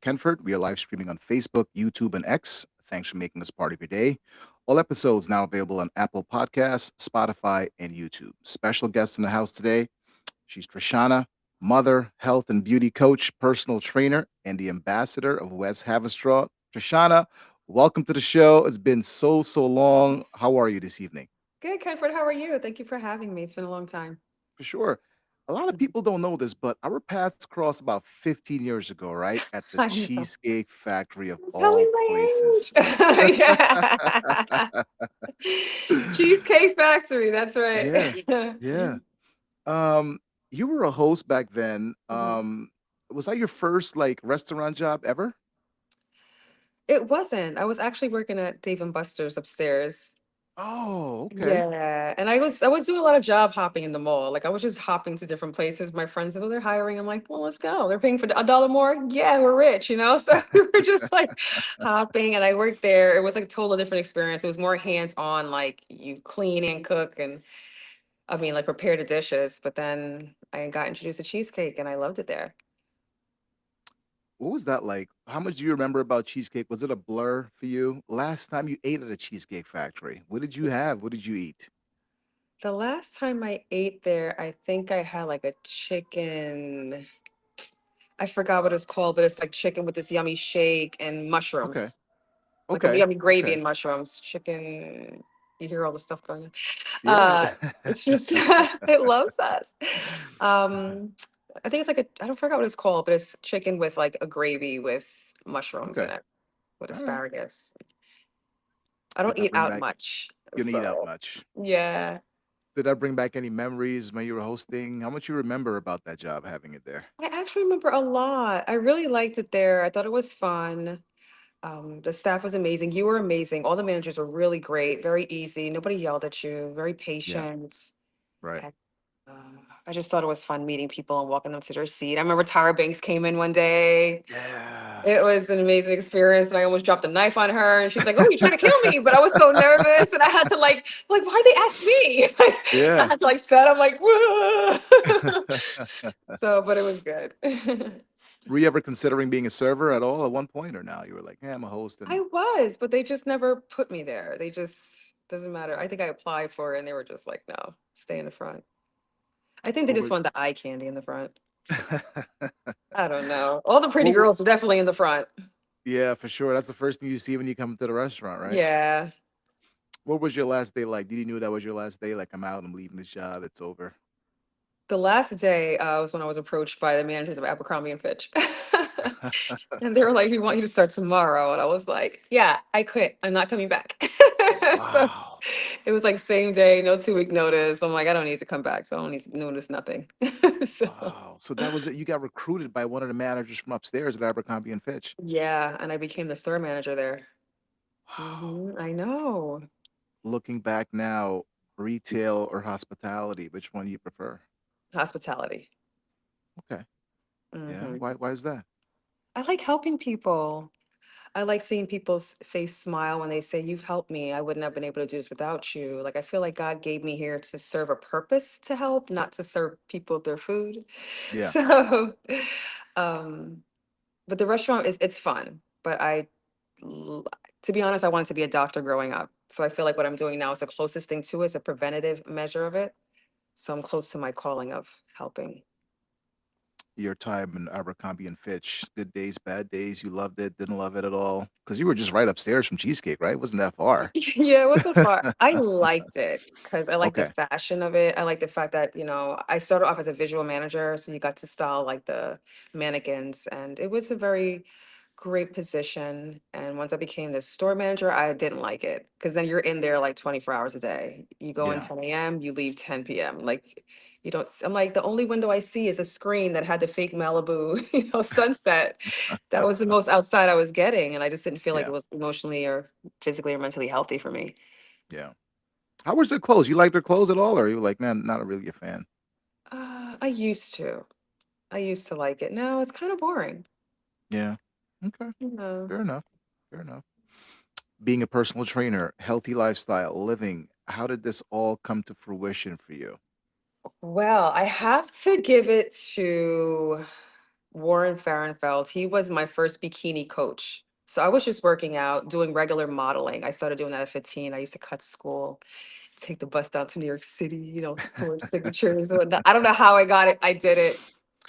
Kenford. We are live streaming on Facebook, YouTube, and X. Thanks for making us part of your day. All episodes now available on Apple Podcasts, Spotify, and YouTube. Special guest in the house today. She's Trishana, mother, health and beauty coach, personal trainer, and the ambassador of West Haverstraw. Trishana, welcome to the show. It's been so long. How are you this evening? Good, Kenford. How are you? Thank you for having me. It's been a long time. For sure. A lot of Mhm. people don't know this, but our paths crossed about 15 years ago, right? At the I know. Cheesecake Factory of It's all telling my places. age. Yeah. Cheesecake Factory. That's Yeah, right. yeah. Um, you were a host back then. Mhm. Was that your first like restaurant job ever? It wasn't. I was actually working at Dave and Buster's upstairs. Oh, okay. Yeah, and I was doing a lot of job hopping in the mall. Like I was just hopping to different places. My friend says, "Oh, they're hiring." I'm like, "Well, let's go. They're paying for a dollar more. Yeah, we're rich, you know." So we were just like hopping, and I worked there. It was like a total different experience. It was more hands on, like you clean and cook, and I mean, like prepare the dishes. But then I got introduced to cheesecake, and I loved it there. What was that like? How much do you remember about cheesecake? Was it a blur for you? Last time you ate at a Cheesecake Factory, what did you have? What did you eat? The last time I ate there, I think I had like a chicken. I forgot what it's called, but it's like chicken with this yummy shake and Okay. mushrooms, like a Okay. yummy gravy Okay. and mushrooms. Chicken. You hear all the stuff going on. Yeah. It's just it loves us. Um, I think it's like a I don't forget what it's called, but it's chicken with like a gravy with mushrooms in Okay. it with All right. asparagus. I Did don't that eat bring out back much, you don't eat out so much? yeah. Did that bring back any memories when you were hosting? How much you remember about that job having it there? I actually remember a lot. I really liked it there. I thought it was fun. The staff was amazing. You were amazing. All the managers were really great, very easy. Nobody yelled at you, very Yeah. patient. Right. And, uh, I just thought it was fun meeting people and walking them to their seat. I remember Tyra Banks came in one day. Yeah. It was an amazing experience, and I almost dropped a knife on her. And she's like, "Oh, you're trying to kill me!" But I was so nervous, and I had to like, why they ask me? Like, I Yeah. had to like set. I'm like, whoa. So, but it was good. Were you ever considering being a server at all at one point or now? You were like, "Yeah, I'm a host I and was, but they just never put me there. They just doesn't matter. I think I applied for it and they were just like, no, stay in the front. I think they what just were wanted the eye candy in the front. I don't know. All the pretty what were girls were definitely in the front. Yeah, for sure. That's the first thing you see when you come to the restaurant, right? Yeah. What was your last day like? Did you knew that was your last day? Like, I'm out, I'm leaving this job, it's over. The last day was when I was approached by the managers of Abercrombie and Fitch. And they were like, "We want you to start tomorrow." And I was like, "Yeah, I quit. I'm not coming back." So Wow. it was like same day, no 2 week notice. I'm like, I don't need to come back. So I don't need to notice nothing. So Wow. So that was it. You got recruited by one of the managers from upstairs at Abercrombie and Fitch. yeah, and I became the store manager there. Wow. I know. Looking back now, retail or hospitality, which one do you prefer? Hospitality. Okay. Yeah. hmm Why is that? I like helping people. I like seeing people's face smile when they say, "You've helped me. I wouldn't have been able to do this without you." Like, I feel like God gave me here to serve a purpose to help, not to serve people their food. Yeah. So, um, but the restaurant it's fun. But l- to be honest, I wanted to be a doctor growing up. So I feel like what I'm doing now is the closest thing to it. It's a preventative measure of it. So I'm close to my calling of helping. Your time in Abercrombie and Fitch, good days, bad days, you loved it, didn't love it at all. Because you were just right upstairs from Cheesecake, right? It wasn't that far. Yeah, it wasn't far. I liked it because I like the Okay. fashion of it. I like the fact that, I started off as a visual manager, so you got to style like the mannequins, and it was a very great position. And once I became the store manager, I didn't like it because then you're in there like 24 hours a day. You go in Yeah. 10 a.m., you leave 10 p.m. Like you don't, I'm like, the only window I see is a screen that had the fake Malibu, sunset. That was the most outside I was getting. And I just didn't feel like it Yeah. was emotionally or physically or mentally healthy for me. Yeah. How was their clothes? You like their clothes at all, or you were like, "Man, not really a fan?" I used to. I used to like it. Now it's kind of boring. Yeah. Okay. You know. Fair enough. Fair enough. Being a personal trainer, healthy lifestyle, living, how did this all come to fruition for you? Well, I have to give it to Warren Farrenfeld. He was my first bikini coach. So I was just working out, doing regular modeling. I started doing that at 15. I used to cut school, take the bus down to New York City, for signatures. Or whatnot. I don't know how I got it. I did it.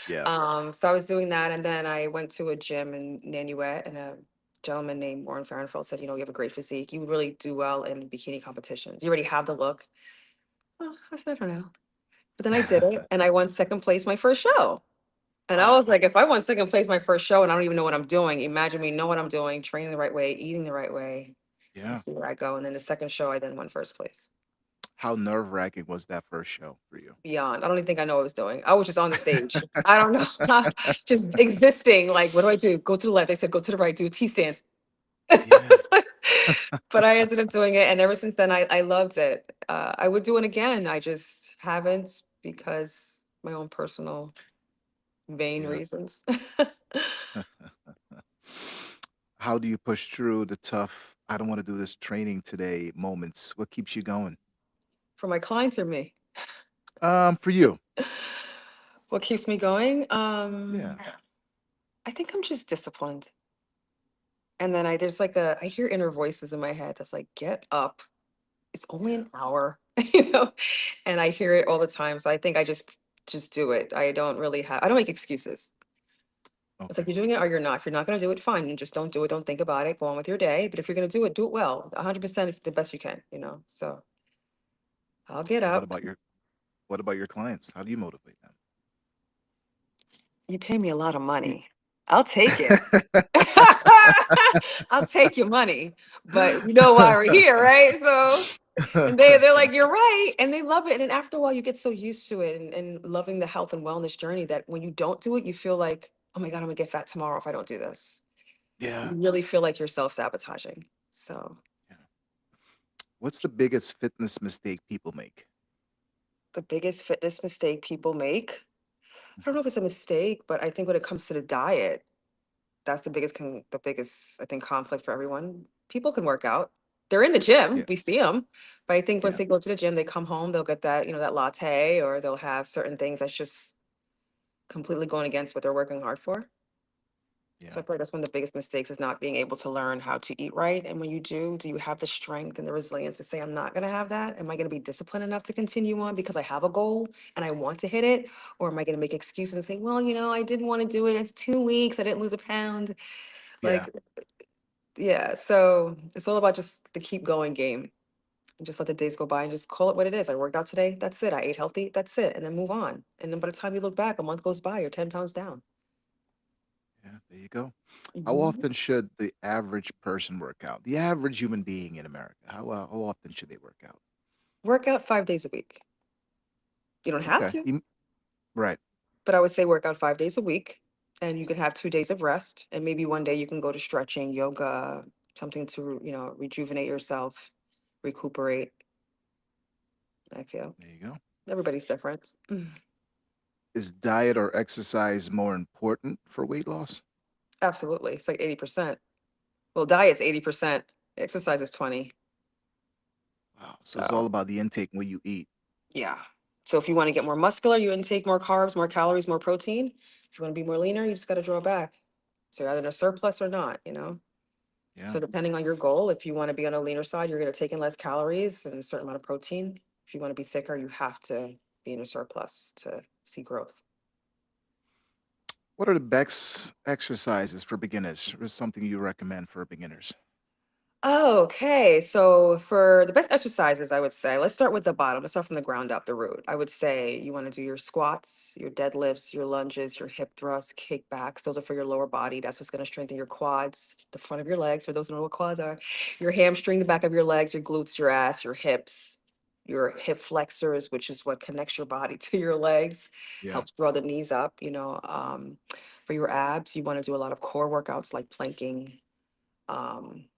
Yeah. So I was doing that, and then I went to a gym in Nanuet, and a gentleman named Warren Farrenfeld said, "You have a great physique. You would really do well in bikini competitions. You already have the look." Oh, I said, "I don't know," but then I did it, and I won second place my first show. And I was Wow. like, if I won second place my first show and I don't even know what I'm doing, imagine me know what I'm doing, training the right way, eating the right way, and Yeah. see where I go. And then the second show, I then won first place. How nerve-wracking was that first show for you? Beyond, I don't even think I know what I was doing. I was just on the stage. I don't know, just existing. Like, what do I do? Go to the left. I said, go to the right. Do a T stance. Yeah. But I ended up doing it, and ever since then, I loved it. I would do it again. I just haven't because my own personal vain Yeah. reasons. How do you push through the tough, I don't want to do this training today moments? What keeps you going? For my clients or me? For you. What keeps me going? Yeah. I think I'm just disciplined. And then there's I hear inner voices in my head that's like, get up. It's only Yeah. an hour, you know? And I hear it all the time. So I think I just do it. I don't make excuses. It's like Okay. you're doing it or you're not. If you're not going to do it, fine. You just don't do it. Don't think about it. Go on with your day. But if you're going to do it well, 100% the best you can. So I'll get And up. what about your clients? How do you motivate them? You pay me a lot of You- money. I'll take it. I'll take your money, but you know why we're here, right? So, and they're like, you're right, and they love it. And then after a while, you get so used to it and loving the health and wellness journey that when you don't do it, you feel like, oh my God, I'm gonna get fat tomorrow if I don't do this. Yeah. You really feel like you're self-sabotaging. So Yeah. What's the biggest fitness mistake people make? the biggest fitness mistake people make, I don't know if it's a mistake, but I think when it comes to the diet, that's the biggest, I think, conflict for everyone. People can work out. They're in the gym, Yeah. we see them, but I think once Yeah. they go to the gym, they come home, they'll get that latte, or they'll have certain things that's just completely going against what they're working hard for. So Yeah. I feel like that's one of the biggest mistakes is not being able to learn how to eat right. And when you do you have the strength and the resilience to say, I'm not going to have that? Am I going to be disciplined enough to continue on because I have a goal and I want to hit it? Or am I going to make excuses and say, well, I didn't want to do it. It's 2 weeks. I didn't lose a pound. Yeah. Like, yeah, so it's all about just the keep going game. And just let the days go by and just call it what it is. I worked out today, that's it. I ate healthy, that's it. And then move on. And then by the time you look back, a month goes by, you're 10 pounds down. Yeah. There you go. How Mhm. often should the average person work out? The average human being in America. How often should they work out? Work out 5 days a week. You don't have Okay. to, Right. but I would say work out 5 days a week. And you can have 2 days of rest. And maybe one day you can go to stretching, yoga, something to, rejuvenate yourself, recuperate. I feel There you go. everybody's different. Is diet or exercise more important for weight loss? Absolutely. It's like 80%. Well, diet's 80%, exercise is 20. Wow. So it's all So, about the intake when you eat. yeah. So if you want to get more muscular, you intake more carbs, more calories, more protein. If you want to be more leaner, you just got to draw back. So you're either in a surplus or not. Yeah. So depending on your goal, if you want to be on a leaner side, you're going to take in less calories and a certain amount of protein. If you want to be thicker, you have to be in a surplus to see growth. What are the best exercises for beginners? Or something you recommend for beginners? Oh, okay. So for the best exercises, I would say, let's start with the bottom. Let's start from the ground up, the root. I would say you want to do your squats, your deadlifts, your lunges, your hip thrusts, kickbacks. Those are for your lower body. That's what's going to strengthen your quads, the front of your legs, for those who know what quads are, your hamstring, the back of your legs, your glutes, your ass, your hips, your hip flexors, which is what connects your body to your legs, Yeah. helps draw the knees up. For your abs, you want to do a lot of core workouts like planking. Um,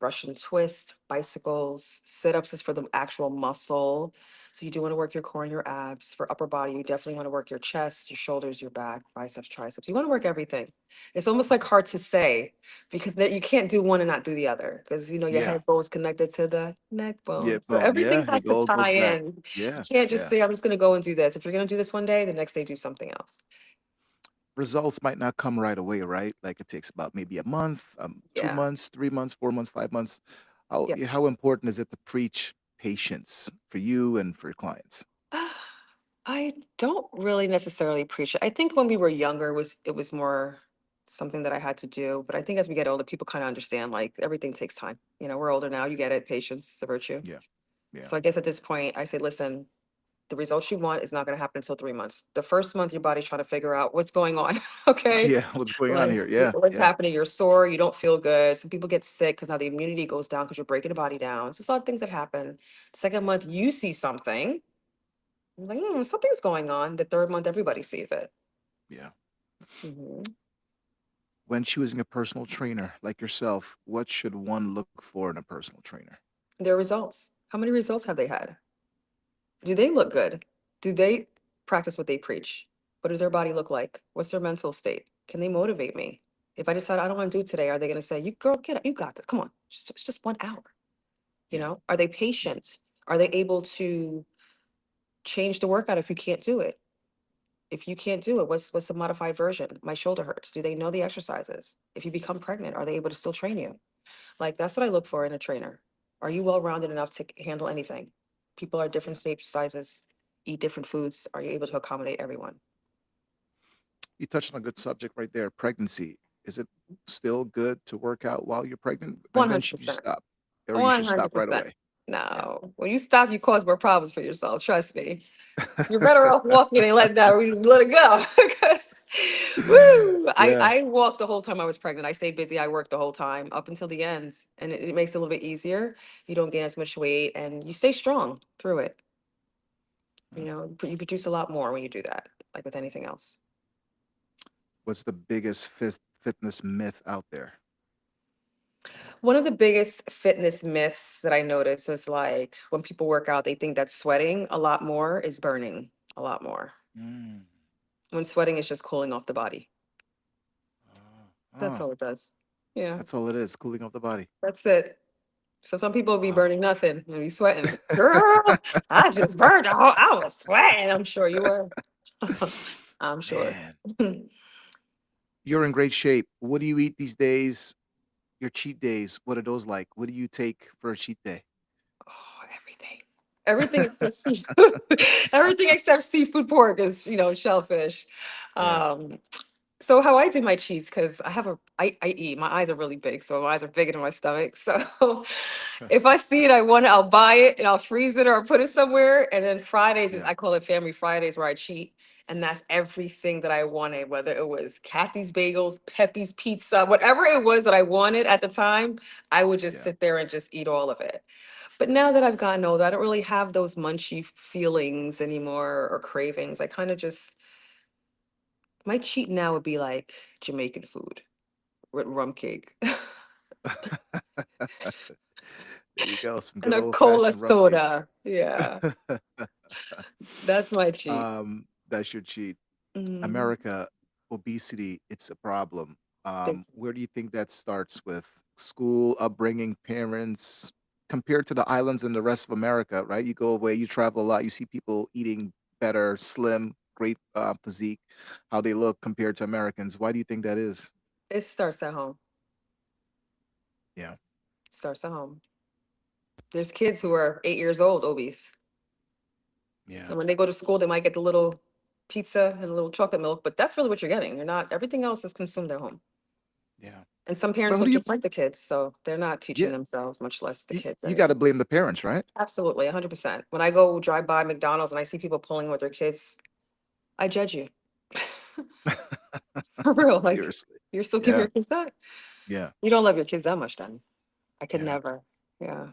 Russian twist, bicycles, sit-ups is for the actual muscle. So you do want to work your core and your abs. For upper body, you definitely want to work your chest, your shoulders, your back, biceps, triceps. You want to work everything. It's almost like Okay. hard to say because you can't do one and not do the other because your Yeah. head bone is connected to the neck Yeah. bone. So Bone. everything Yeah. has It to all tie goes back. in. You Yeah. can't just Yeah. say, I'm just going to go and do this. If you're going to do this one day, the next day do something else. results might not come right away, right? Like it takes about maybe a month, 2 Yeah. months, 3 months, 4 months, 5 months. How Yes. important is it to preach patience for you and for your clients? I don't really necessarily preach it. I think when we were younger it was more something that I had to do. But I think as we get older, people kind of understand like everything takes time. We're older now. You get it. Patience is a virtue. Yeah, yeah, So I guess at this point, I say, listen, the results you want is not going to happen until 3 months. The first month, your body's trying to figure out what's going on. Okay. yeah. What's going on Like here? Yeah, what's yeah. happening. You're sore. You don't feel good. Some people get sick because now the immunity goes down because you're breaking the body down. So it's a lot of things that happen. Second month, you see something. I'm like, something's going on. The third month, everybody sees it. Yeah. Mhm. When choosing a personal trainer like yourself, what should one look for in a personal trainer? Their results. How many results have they had? Do they look good? Do they practice what they preach? What does their body look like? What's their mental state? Can they motivate me? If I decide I don't want to do it today, are they going to say, "You girl, get up, you got this. Come on, it's just 1 hour." Yeah, Are they yeah. patient? Are they able to change the workout if you can't do it? If you can't do it, what's the modified version? My shoulder hurts. Do they know the exercises? If you become pregnant, are they able to still train you? Like that's what I look for in a trainer. Are you well-rounded enough to handle anything? People are different Yeah. shapes, sizes, eat different foods. Are you able to accommodate everyone? You touched on a good subject right there. Pregnancy. Is it still good to work out while you're pregnant? And then should you 100%. stop? Or you should stop right 100%. away? Yeah. No. When you stop, you cause more problems for yourself. Trust me. You're better off walking and letting that, or you just let it go. 'Cause, woo, Yeah. I walked the whole time I was pregnant. I stayed busy. I worked the whole time up until the end. And it makes it a little bit easier. You don't gain as much weight and you stay strong through it. Mm. But you produce a lot more when you do that, like with anything else. What's the biggest fitness myth out there? One of the biggest fitness myths that I noticed was like when people work out, they think that sweating a lot more is burning a lot more. Mm. When sweating is just cooling off the body. Oh, That's oh, all it does. Yeah, that's all it is, cooling off the body. that's it. So some people be Wow. burning nothing and be sweating. Girl, I just burned a whole, I was sweating. I'm sure you were. I'm sure. Man, you're in great shape. What do you eat these days? Your cheat days, what are those like? What do you take for a cheat day? Oh, everything. Everything except seafood. Everything except seafood pork is, shellfish. Yeah. Um, so how I do my cheese, because I eat, my eyes are really big, so my eyes are bigger than my stomach. So if I see it, I'll buy it and I'll freeze it or I'll put it somewhere. And then Fridays is Yeah. I call it Family Fridays where I cheat. And that's everything that I wanted, whether it was Kathy's Bagels, Pepe's Pizza, whatever it was that I wanted at the time, I would just Yeah. sit there and just eat all of it. But now that I've gotten older, I don't really have those munchy feelings anymore or cravings. I kind of just, my cheat now would be like Jamaican food with rum cake There you go, some and good a cola old-fashioned rum cake. soda. Yeah, that's my cheat. That's your cheat. Mm, America, obesity, it's a problem. big Where do you think that starts with school, upbringing, parents, compared to the islands and the rest of America, right? You go away, you travel a lot, you see people eating better, slim, great physique, how they look compared to Americans. Why do you think that is? It starts at home. Yeah, Starts at home. There's kids who are 8 years old obese. yeah, And when they go to school, they might get the little pizza and a little chocolate milk, but that's really what you're getting. You're not, everything else is consumed at home. yeah. And some parents But who don't do you? just like the kids, so they're not teaching Yeah, themselves, much less the kids you got to anything. blame the parents, right? Absolutely, 100%. When I go drive by McDonald's and I see people pulling with their kids, I judge you. For real, like, Seriously. you're still giving Yeah, your kids that? yeah, You don't love your kids that much then. I could yeah. never. Yeah.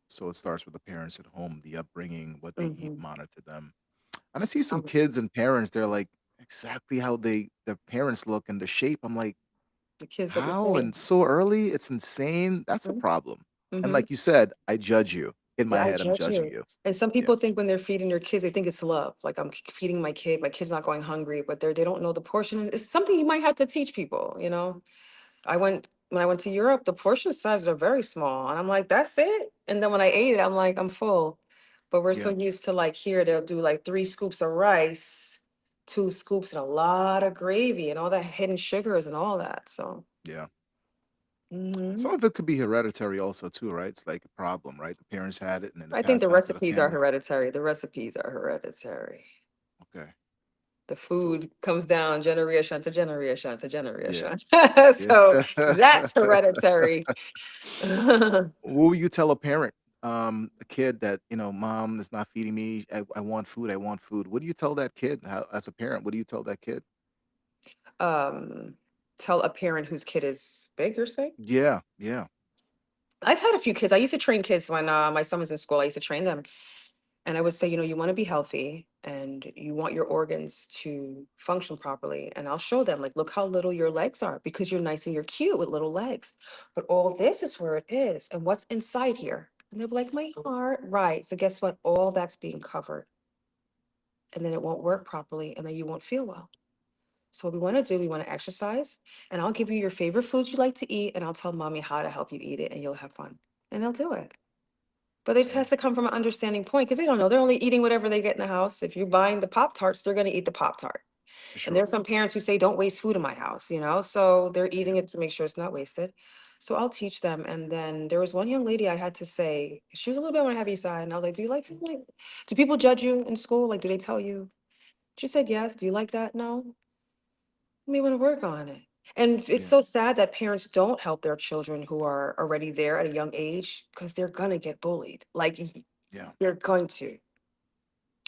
So it starts with the parents at home, the upbringing, what they eat, Mhm. monitor them. And I see some Um, kids and parents, they're like exactly how their parents look and the shape. I'm like, the kids look the how? same. And so early? It's insane. That's a Mhm. problem. And Mhm. like you said, I judge you. In my Yeah, I head, I'm judge judging you. you. And some Yeah. people think when they're feeding their kids, they think it's love. Like I'm feeding my kid, my kid's not going hungry, but they don't know the portion. It's something you might have to teach people. When I went to Europe, the portion sizes are very small. And I'm like, that's it. And then when I ate it, I'm like, I'm full. But we're so Yeah. used to like here, they'll do like 3 scoops of rice. 2 scoops and a lot of gravy and all that hidden sugars and all that. So, Yeah. Some mhm. of it could be hereditary also too, right? It's like a problem, right? The parents had it and then it I think passed the down to the recipes are family. hereditary. The recipes are hereditary. Okay. The So food comes down generation to generation to yeah. generation. Yeah. So that's hereditary. What would you tell a parent, a kid that, mom is not feeding me. I want food. I want food. What do you tell that kid? How, as a parent, what do you tell that kid? Um, Tell a parent whose kid is big, you're saying? Yeah. Yeah. I've had a few kids. I used to train kids when my son was in school. I used to train them. And I would say, you want to be healthy and you want your organs to function properly. And I'll show them, like, look how little your legs are because you're nice and you're cute with little legs. But all this is where it is. And what's inside here? And they'll be like, my heart. Right. So guess what? All that's being covered. And then it won't work properly. And then you won't feel well. So what we want to do, we want to exercise. And I'll give you your favorite foods you like to eat. And I'll tell mommy how to help you eat it. And you'll have fun. And they'll do it. But it just Yeah. has to come from an understanding point because they don't know. They're only eating whatever they get in the house. If you're buying the Pop Tarts, they're going to eat the Pop Tart. For And there sure. are some parents who say, don't waste food in my house. So they're Yeah. eating it to make sure it's not wasted. So I'll teach them. And then there was one young lady I had to say, she was a little bit on the heavy side. And I was like, do you like food? Do people judge you in school? Like, do they tell you? She said, yes. Do you like that? No. You may want to work on it. And it's Yeah. so sad that parents don't help their children who are already there at a young age because they're going to get bullied. Like, Yeah. they're going to.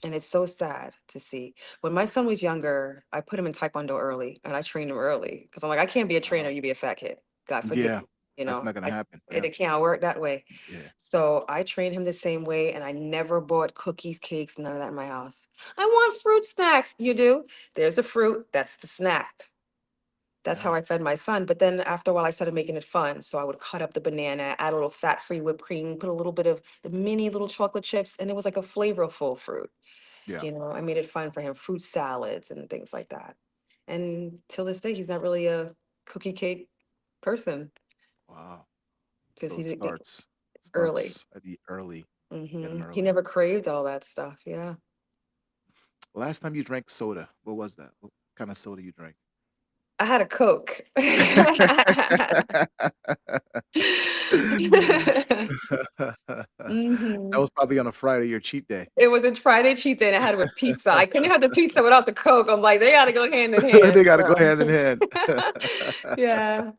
And it's so sad to see. When my son was younger, I put him in Taekwondo early and I trained him early because I'm like, I can't be a trainer, Wow. you be a fat kid. God forgive Yeah. you. That's not gonna happen. Yeah. It can't work that way. Yeah. So I trained him the same way and I never bought cookies, cakes, none of that in my house. I want fruit snacks. You do? There's the fruit, that's the snack. That's Yeah. how I fed my son. But then after a while, I started making it fun. So I would cut up the banana, add a little fat-free whipped cream, put a little bit of the mini little chocolate chips, and it was like a flavorful fruit. Yeah. I made it fun for him, fruit salads and things like that. And till this day, he's not really a cookie cake person Wow. because So he it didn't get early. starts at the early. Get them He early. never craved all that stuff. Yeah. Last time you drank soda, what was that? What kind of soda you drank? I had a Coke. That hmm was probably on a Friday, your cheat day. It was a Friday cheat day and I had it with pizza. I couldn't have the pizza without the Coke. I'm like, they gotta go hand in hand. They gotta go So hand in hand. yeah.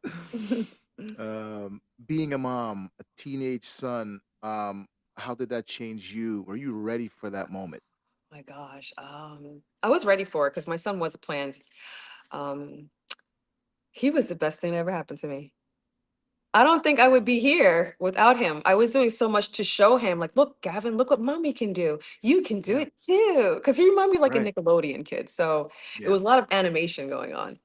Being a mom, a teenage son, how did that change you? Were you ready for that moment? My gosh. I was ready for it because my son was planned. Um, he was the best thing that ever happened to me. I don't think I would be here without him. I was doing so much to show him, like, look, Gavin, look what mommy can do. You can do Yeah, it too. Because he reminded me like a right. Nickelodeon kid. So it Yeah, was a lot of animation going on.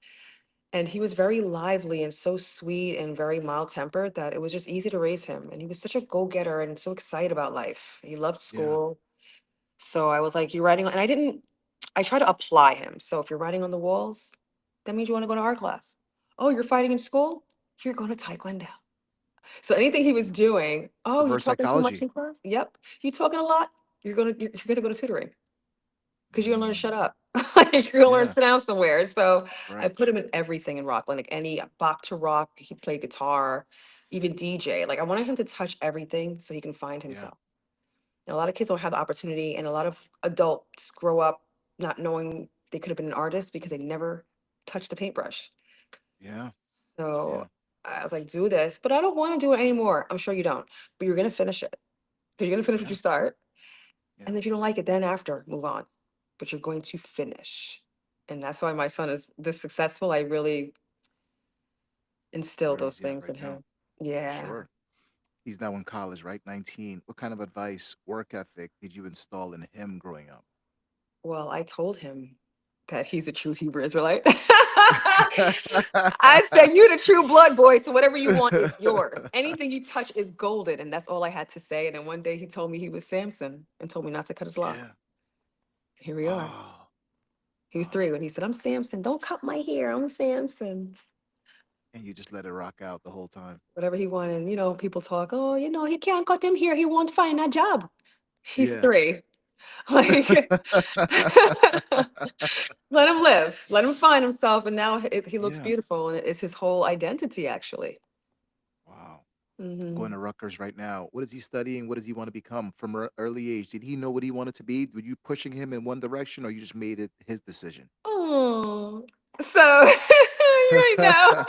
And he was very lively and so sweet and very mild tempered that it was just easy to raise him. And he was such a go getter and so excited about life. He loved yeah, school. So I was like, you're writing on, and I try to apply him. So if you're writing on the walls, that means you want to go to art class. Oh, you're fighting in school? You're going to Taekwondo. So anything he was yeah. doing, oh, you're Reverse talking too much psychology. in class? Yep. You talking a lot? You're gonna go to tutoring because you're gonna learn to shut Mm, up. Like, you're gonna learn to yeah, sit down somewhere. So I right. put him in everything in rock, like any Bach to rock. He played guitar, even DJ. Like I wanted him to touch everything so he can find Yeah, himself. And a lot of kids don't have the opportunity, and a lot of adults grow up not knowing they could have been an artist because they never touched the paintbrush. yeah, So yeah, I was like, do this, but I don't want to do it anymore. I'm sure you don't, but you're gonna finish it. Because you're gonna finish what yeah, you start. yeah. And if you don't like it, then after, move on. But you're going to finish. And that's why my son is this successful. I really It's instilled where those he's at things right in now. him. For Yeah. sure. He's now in college, right? 19. What kind of advice, work ethic did you install in him growing up? Well, I told him that he's a true Hebrew Israelite. I said, "You the true blood boy, so whatever you want is yours. Anything you touch is golden." And that's all I had to say. And then one day he told me he was Samson and told me not to cut his Yeah. locks. Here we are. Oh, He was wow. 3 when he said, "I'm Samson. Don't cut my hair. I'm Samson." And you just let it rock out the whole time. Whatever he wanted. People talk, oh, he can't cut him here. He won't find a job. He's Yeah. 3. Like, let him live, let him find himself, and now he looks Yeah. beautiful, and it's his whole identity, actually. Wow. Going Hmm. to Rutgers right now. What is he studying? What does he want to become from early age? Did he know what he wanted to be? Were you pushing him in one direction, or you just made it his decision? Oh, so you already know.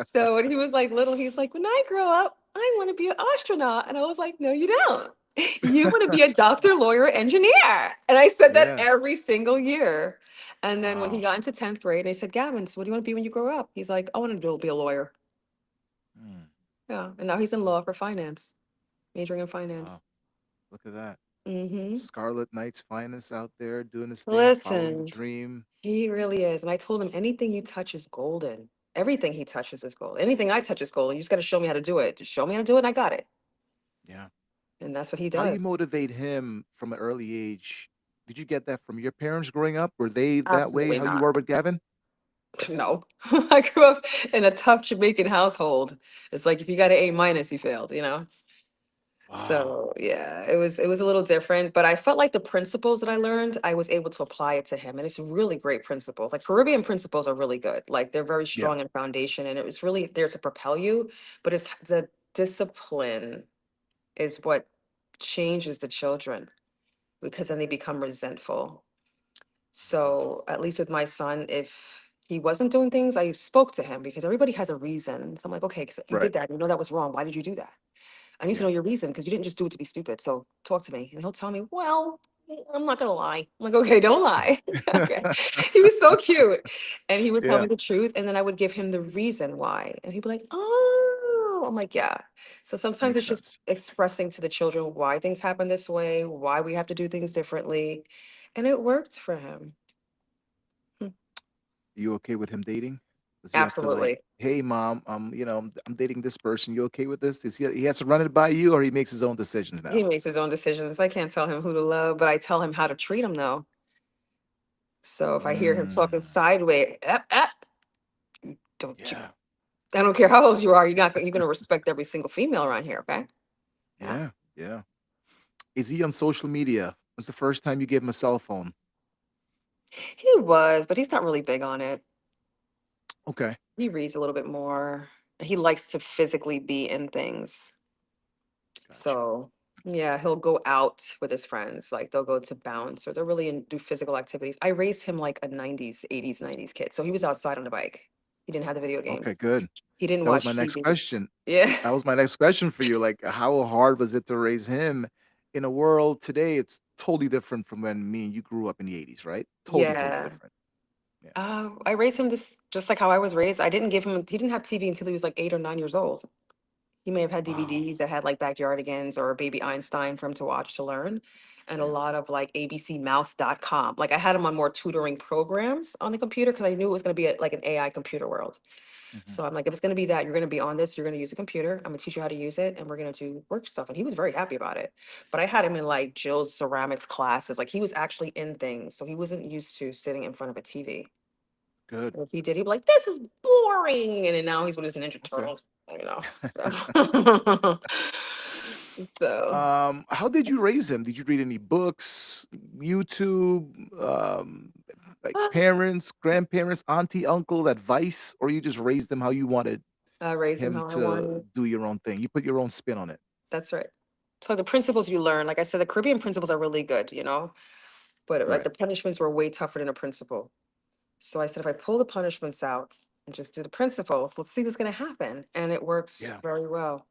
So when he was like little, he's like, when I grow up, I want to be an astronaut. And I was like, no, you don't. You want to be a doctor, lawyer, engineer. And I said that Yeah. every single year. And then when he Wow. got into 10th grade, they said, Gavin, so what do you want to be when you grow up? He's like, I want to be a lawyer. Mm, Yeah. And now he's in wow. law for finance, majoring in Wow. finance. Look at that. Hmm. Scarlet Knight's finest out there doing his thing, following the Listen, dream. he really is. And I told him anything you touch is golden. Everything he touches is gold. Anything I touch is golden. You just got to show me how to do it. Just show me how to do it, and I got it. Yeah. And that's what he How do you does. motivate him from an early age? Did you get that from your parents growing up? Were they that way? Absolutely How you not. were with Gavin? No. I grew up in a tough Jamaican household. It's like if you got an A-, you failed, you know? Wow. So yeah, it was a little different, but I felt like the principles that I learned, I was able to apply it to him. And it's really great principles. Like Caribbean principles are really good. Like they're very Yeah. strong in foundation, and it was really there to propel you. But it's the discipline is what changes the children, because then they become resentful. Mhm. So at least with my son, if he wasn't doing things, I spoke to him because everybody has a reason. So I'm like, okay, 'cause you Right. did that. You know that was wrong. Why did you do that? I need to Yeah. know your reason because you didn't just do it to be stupid. So talk to me. And he'll tell me, well, I'm not gonna lie. I'm like, okay, don't lie. Okay. He was so cute. And he would tell Yeah. me the truth. And then I would give him the reason why. And he'd be like, oh, I'm like, yeah. So sometimes Makes it's just sense. expressing to the children why things happen this way, why we have to do things differently. And it worked for him. Hmm. You okay with him dating? Does he have to like, Absolutely. hey mom, I'm dating this person. You okay with this? Is he has to run it by you, or he makes his own decisions He now? makes his own decisions. I can't tell him who to love, but I tell him how to treat him though. So if I hear him talking Mm, sideways, don't you, yeah. I don't care how old you are, you're gonna respect every single female around here, okay? Yeah. Yeah. Yeah. Is he on social media? When's the first time you gave him a cell phone? He was, but he's not really big on it. Okay. He reads a little bit more. He likes to physically be in things. Gotcha. So yeah, he'll go out with his friends. Like they'll go to bounce or they'll really do physical activities. I raised him like a 90s, 80s, 90s kid. So he was outside on the bike. He didn't have the video Okay, games. good. He didn't That was my watch next TV. question. Yeah. That was my next question for you. Like, how hard was it to raise him in a world today? It's totally different from when me and you grew up in the 80s, right? Totally Yeah. different. Yeah. I raised him this just like how I was raised. I didn't give him, he didn't have TV until he was like 8 or 9 years old. He may have had Wow. DVDs that had like Backyardigans or Baby Einstein for him to watch to learn, and a Yeah. lot of like abcmouse.com. Like I had him on more tutoring programs on the computer because I knew it was going to be like an AI computer world. Mhm. So I'm like, if it's going to be that, you're going to be on this, you're going to use a computer. I'm going to teach you how to use it, and we're going to do work stuff. And he was very happy about it. But I had him in like Jill's ceramics classes. Like he was actually in things. So he wasn't used to sitting in front of a TV. Good. And if he did, he'd be like, this is boring. And then now he's with his Ninja Okay. Turtles, you know. So so How did you raise him? Did you read any books, YouTube, like parents, grandparents, auntie, uncle advice, or you just raised him how you wanted I raised him him how I to wanted. do your own thing? You put your own spin on it. That's right. So the principles you learn, like I said, the Caribbean principles are really good, you know, but like Right. the punishments were way tougher than a principle. So I said, if I pull the punishments out and just do the principles, let's see what's going to happen. And it works Yeah. very well.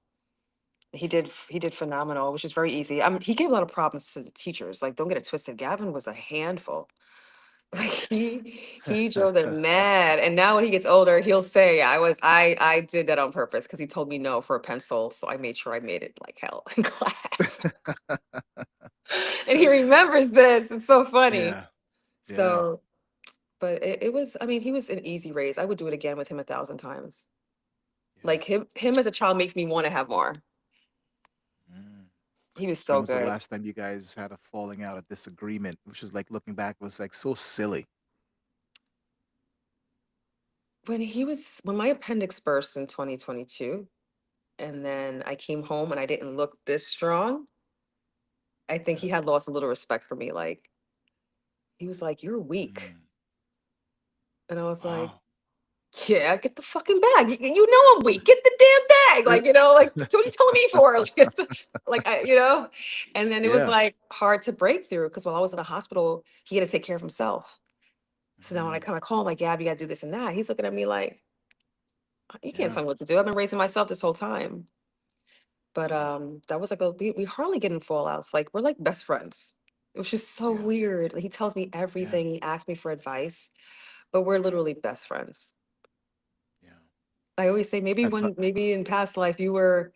He did phenomenal, which is very easy. He gave a lot of problems to the teachers. Like, don't get it twisted. Gavin was a handful. Like he drove them mad. And now when he gets older, he'll say, I did that on purpose because he told me no for a pencil. So I made sure I made it like hell in class. And he remembers this. It's so funny. Yeah. Yeah. So, but it was, I mean, he was an easy raise. I would do it again with him 1,000 times. Yeah. Like him as a child makes me want to have more. Mm. He was When so was the good. last time you guys had a falling out, a disagreement, which is like looking back was like so silly? When my appendix burst in 2022, and then I came home and I didn't look this strong. I think Yeah. he had lost a little respect for me. Like he was like, "You're weak," Mm. and I was like, Wow. "Yeah, get the fucking bag. You know I'm weak. Get the damn bag." Like like what are you telling me for? Like And then it was Yeah. like hard to break through because while I was in the hospital, he had to take care of himself. So now when I Mhm. come back home, like, Gab, you got to do this and that. He's looking at me like, you can't Yeah. tell me what to do. I've been raising myself this whole time. But Wow. that was like we hardly get in fallouts. Like we're like best friends. It was just so Yeah. weird. He tells me Yeah. everything. He asks me for advice, but we're literally best friends. Yeah. I always say And maybe in past life you were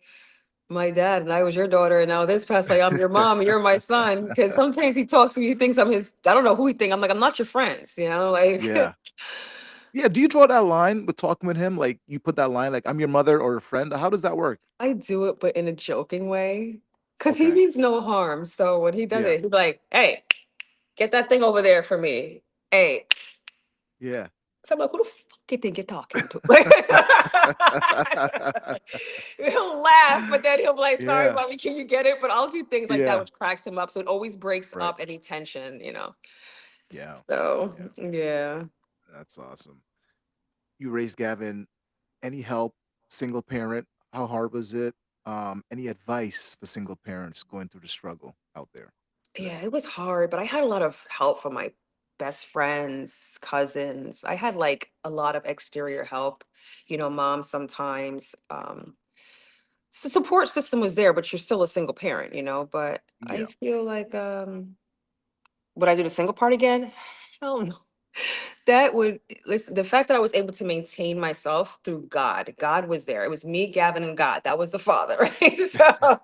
my dad and I was your daughter, and now this past life I'm your mom and you're my son. Because sometimes he talks to me, he thinks I'm his. I don't know who he think. I'm like, I'm not your friends. Like yeah. Yeah, do you draw that line with talking with him? Like, you put that line, like, "I'm your mother," or a friend? How does that work? I do it, but in a joking way, because he Okay. means no harm. So when he does Yeah. it, he's like, "Hey, get that thing over there for me. Hey." Yeah. So I'm like, "Who the fuck you think you're talking to?" He'll laugh, but then he'll be like, "Sorry, Yeah. mommy, can you get it?" But I'll do things like that, Yeah. which cracks him up. So it always breaks Right. up any tension. Yeah. So Yeah. yeah. That's awesome. You raised Gavin. Any help? Single parent? How hard was it? Any advice for single parents going through the struggle out there today? Yeah, it was hard, but I had a lot of help from my best friends, cousins. I had like a lot of exterior help, mom sometimes. So support system was there, but you're still a single parent. But I Yeah. feel like would I do the single part again? Hell no. That would listen, the fact that I was able to maintain myself through God. God was there. It was me, Gavin, and God. That was the father, right? So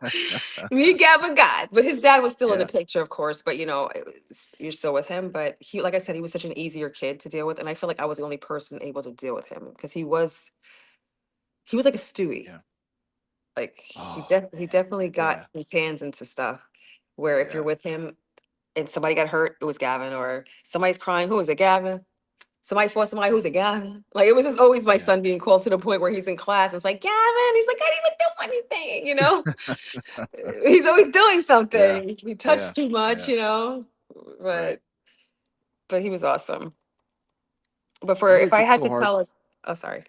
me, Gavin, God. But his dad was still in the Yeah. picture, of course. But you're still with him. But he, like I said, he was such an easier kid to deal with. And I feel like I was the only person able to deal with him because he was like a Stewie. Yeah. Like Oh, he man. definitely got Yeah. his hands into stuff where if you're Yeah. with him and somebody got hurt, it was Gavin, or somebody's crying, who is it, Gavin? Somebody for somebody, who's it, Gavin? Like it was just always my Yeah. son being called to the point where he's in class. It's like, Gavin, he's like, I didn't even do anything. He's always doing Yeah. something. He Yeah. touched too much, Yeah. Right. but he was awesome. But for What if makes I it had so to hard? tell us, oh sorry.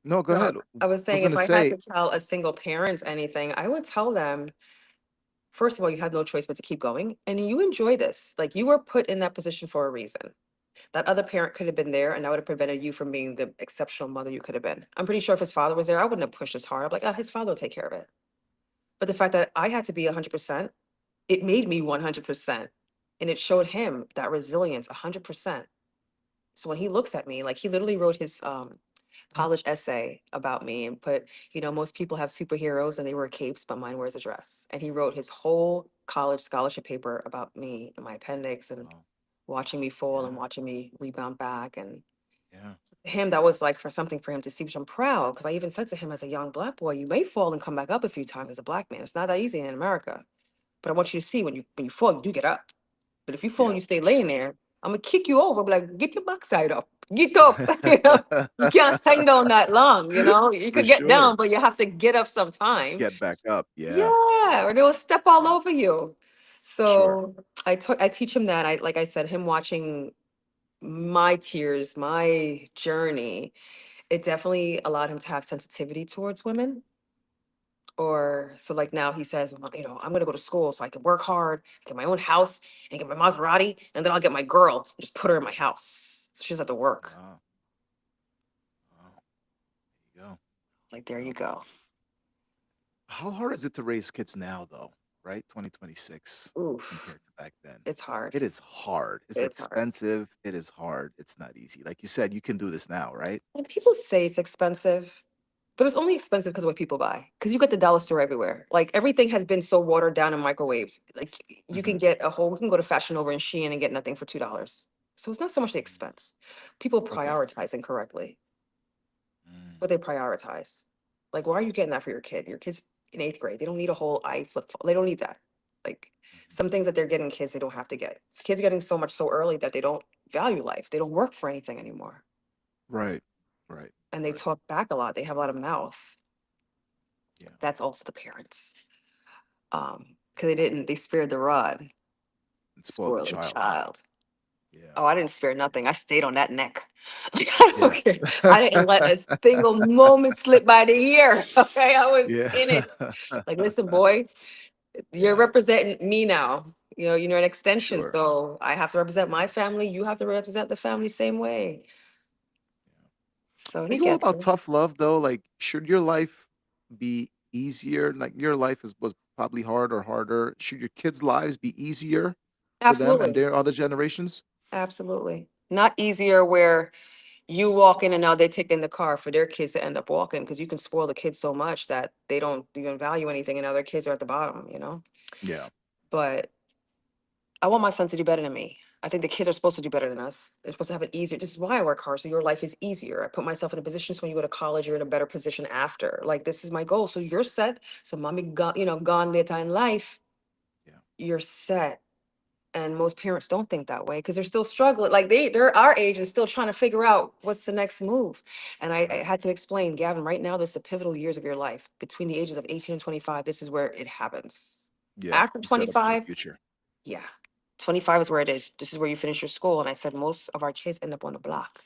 No, go No, ahead. I was I was saying if gonna I had say to tell a single parent anything, I would tell them, first of all, you had no choice but to keep going. And you enjoy this. Like you were put in that position for a reason. That other parent could have been there and that would have prevented you from being the exceptional mother you could have been. I'm pretty sure if his father was there, I wouldn't have pushed as hard. I'm like, oh, his father will take care of it. But the fact that I had to be 100%, it made me 100%. And it showed him that resilience 100%. So when he looks at me, like he literally wrote his college essay about me and put, most people have superheroes and they wear capes, but mine wears a dress. And he wrote his whole college scholarship paper about me and my appendix and oh, watching me fall and yeah. watching me rebound back. And Yeah. him, that was like for something for him to see, which I'm proud. Because I even said to him as a young black boy, you may fall and come back up a few times as a black man. It's not that easy in America. But I want you to see when you fall, you do get up. But if you fall and Yeah. you stay For laying sure. there, I'm gonna kick you over, be like, get your backside up. Get up. You can't stand down that long, You For could get sure. down, but you have to get up sometime. Get back up. Yeah. Yeah, or they will step all Yeah. over you. For sure. So I teach him that. Like I said, him watching my tears, my journey, it definitely allowed him to have sensitivity towards women. Or so like now he says, "Well, I'm gonna go to school so I can work hard, get my own house, and get my Maserati, and then I'll get my girl and just put her in my house. So she doesn't have to work." Wow. Wow. There you go. Like, You there you go. go. How hard is it to raise kids now, though? Right? 2026 Oof. compared to back then. It's hard. It is hard. It's It's hard. expensive. It is hard. It's not easy. Like you said, you can do this now, right? And people say it's expensive, but it's only expensive because of what people buy. Because you get the dollar store everywhere. Like everything has been so watered down and microwaved. Like you can Hmm. get we can go to Fashion Over and Shein and get nothing for $2. So it's not so much the expense. People Okay. prioritize incorrectly. Mm. What they prioritize. Like, why are you getting that for your kid? Your kid's in eighth grade. They don't need a whole flip phone. They don't need that. Like Mhm. some things that they're getting kids, they don't have to get. Kids are getting so much so early that they don't value life. They don't work for anything anymore. Right. Right. And they Right. talk back a lot. They have a lot of mouth. Yeah. That's also the parents. because they spared the rod, and spoiled the spoiled the child. child. Yeah. Oh, I didn't spare Yeah. nothing. I stayed on that neck. Like, I Yeah. don't care. I didn't let a single moment slip by the year. Okay, I was Yeah. in it. Like, listen, boy, you're Yeah. representing me now. You're an extension, Sure. so I have to represent my family. You have to represent the family same way. Yeah. So Are he you all gets about it. tough love though? Like, should your life be easier? Like your life was probably hard or harder. Should your kids' lives be easier for them and Absolutely, their other generations? absolutely. Not easier where you walk in and now they're taking the car for their kids to end up walking because you can spoil the kids so much that they don't even value anything and now their kids are at the bottom. Yeah. But I want my son to do better than me. I think the kids are supposed to do better than us. They're supposed to have it easier. This is why I work hard. So your life is easier. I put myself in a position so when you go to college, you're in a better position after. Like this is my goal. So you're set. So mommy gone later in life, Yeah. you're set. And most parents don't think that way because they're still struggling. Like they're our age and still trying to figure out what's the next move. And I Right. had to explain, Gavin, right now, this is the pivotal years of your life. Between the ages of 18 and 25, this is where it happens. Yeah. After You set up for the 25, future. yeah. 25 is where it is. This is where you finish your school. And I said, most of our kids end up on the block.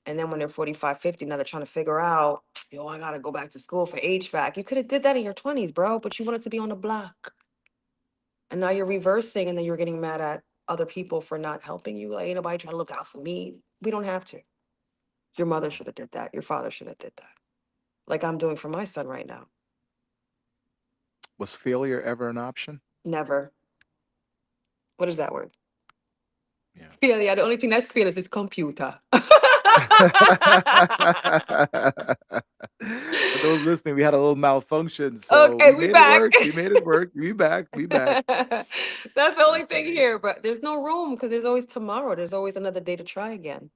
And then when they're 45, 50, now they're trying to figure out, yo, I got to go back to school for HVAC. You could have did that in your 20s, bro, but you wanted to be on the block. And now you're reversing and then you're getting mad at other people for not helping you. Like, ain't nobody trying to look out for me. We don't have to. Your mother Yeah. should have did that. Your father should have did that. Like I'm doing for my son right now. Was failure ever an option? Never. What is that word? Yeah. Failure. The only thing that fails is computer. For those listening, we had a little malfunction, so Okay, we we made it back. work. We made it work. We back. We back. That's the only That's thing here, amazing. but there's no room because there's always tomorrow. There's always another day to try again.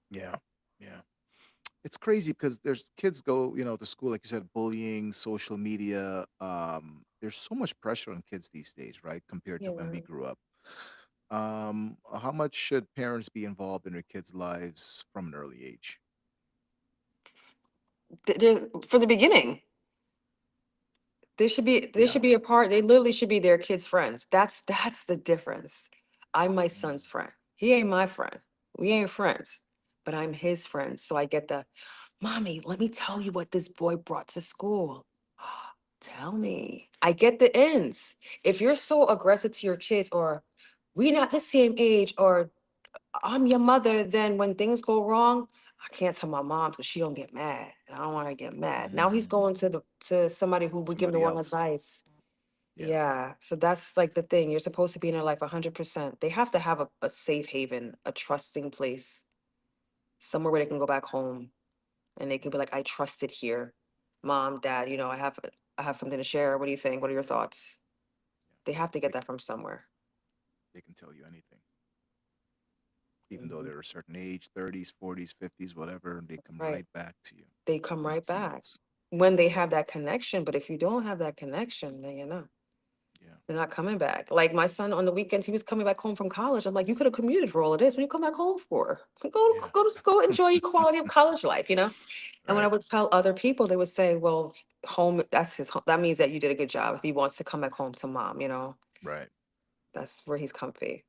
Yeah. Yeah. It's crazy because there's kids go, to school, like you said, bullying, social media. There's so much pressure on kids these days, right? Compared to when Yeah. we grew up. How much should parents be involved in their kids' lives from an early age? There's for the beginning. They Yeah. should be a part. They literally should be their kids' friends. That's the difference. I'm my Mm, son's friend. He ain't my friend. We ain't friends, but I'm his friend. So I get the, mommy, let me tell you what this boy brought to school. Tell me. I get the ends. If you're so aggressive to your kids, or we not the same age, or I'm your mother, then when things go wrong, I can't tell my mom because she don't get mad. And I don't want her to get mad. Now he's mm, going to somebody who would give him the somebody wrong else. advice. Yeah. Yeah. So that's like the thing. You're supposed to be in their life 100%. They have to have a safe haven, a trusting place, somewhere where they can go back home and they can be like, I trust it here. Mom, dad, I have something to share. What do you think? What are your thoughts? Yeah. They have to get They, that from somewhere. they can tell you anything, even though Mhm. they're a certain age, 30s, 40s, 50s, whatever, they come Right. right back to you. They come Not right someone back else. when they have that connection. But if you don't have that connection, then Yeah. they're not coming back. Like my son on the weekends, he was coming back home from college. I'm like, you could have commuted for all of this. When you come back home for? Yeah. Go to school, enjoy your quality of college life. And when I Right. would tell other people, they would say, well, home, that's his home. That means that you did a good job if he wants to come back home to mom. Right. That's where he's comfy.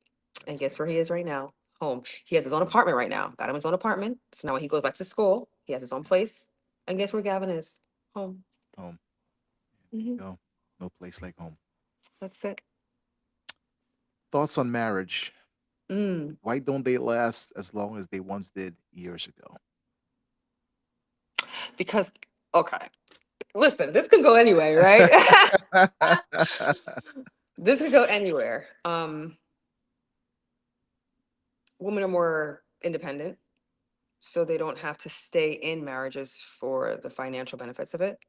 And That's guess where he amazing. is right now? Home. He has his own Home. apartment right now. Got him his own apartment. So now when he goes back to school, he has his own Yeah. place. And guess where Gavin is? Home. Home. There you Hmm. go. No place like home. That's it. Thoughts on marriage? Mm. Why don't they last as long as they once did years ago? Because, okay, listen, this can go anyway, right? This could go anywhere. Women are more independent, so they don't have to stay in marriages for the financial benefits of it.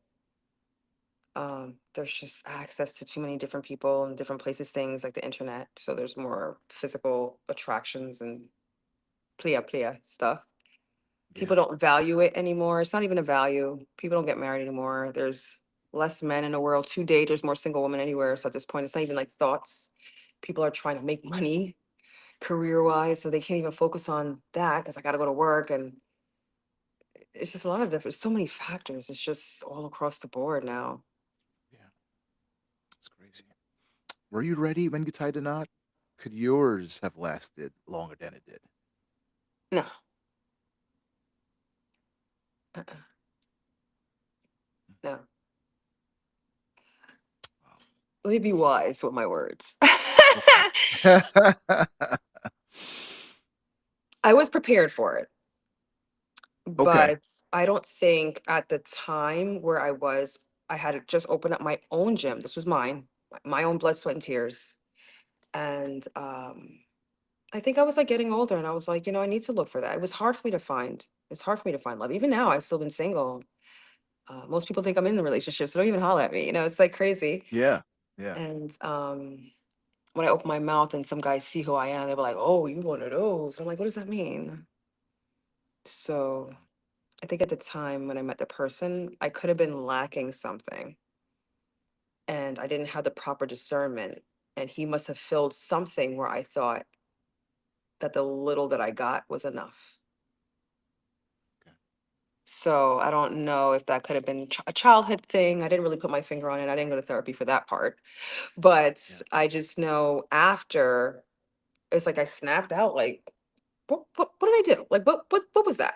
There's just access to too many different people and different places, things like the internet. So there's more physical attractions and plea stuff. People Yeah. don't value it anymore. It's not even a value. People don't get married anymore. There's less men in the world to date. There's more single women anywhere. So at this point, it's not even like thoughts. People are trying to make money career wise, so they can't even focus on that because I got to go to work. And it's just a lot of different, so many factors. It's just all across the board now. Yeah. It's crazy. Were you ready when you tied the knot? Could yours have lasted longer than it did? No. Uh-uh. No. Wow. Let me be wise with my words. Okay. I was prepared for it, Okay. but I don't think at the time where I was, I had just opened up my own gym. This was mine, my own blood, sweat, and tears. And I think I was like getting older and I was like, I need to look for that. It was hard for me to find. It's hard for me to find love. Even now, I've still been single. Most people think I'm in a relationship, so don't even holler at me. It's like crazy. Yeah. Yeah. And when I open my mouth and some guys see who I am, they're like, "Oh, you one of those." I'm like, "What does that mean?" So I think at the time when I met the person, I could have been lacking something, and I didn't have the proper discernment. And he must have filled something where I thought that the little that I got was enough. Okay. So I don't know if that could have been a childhood thing. I didn't really put my finger on it. I didn't go to therapy for that part. But Yeah. I just know after it's like I snapped out like, what did I do? Like what was that?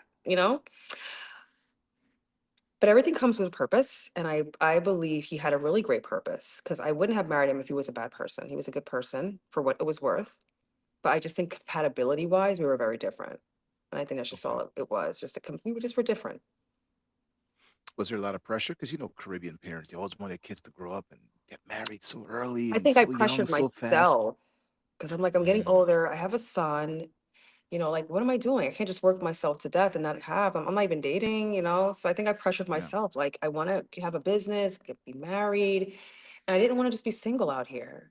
But everything comes with a purpose. And I believe he had a really great purpose because I wouldn't have married him if he was a bad person. He was a good person for what it was worth. But I just think compatibility wise, we were very different. And I think that's just all Okay. it was. We were just were different. Was there a lot of pressure? Because Caribbean parents, they always want their kids to grow up and get married so early I and think I so young, pressured so fast. myself because I'm getting Mm, older. I have a son. Like what am I doing? I can't just work myself to death and not have. I'm not even dating. So I think I pressured yeah. myself. Like I want to have a business, be married, and I didn't want to just be single out here.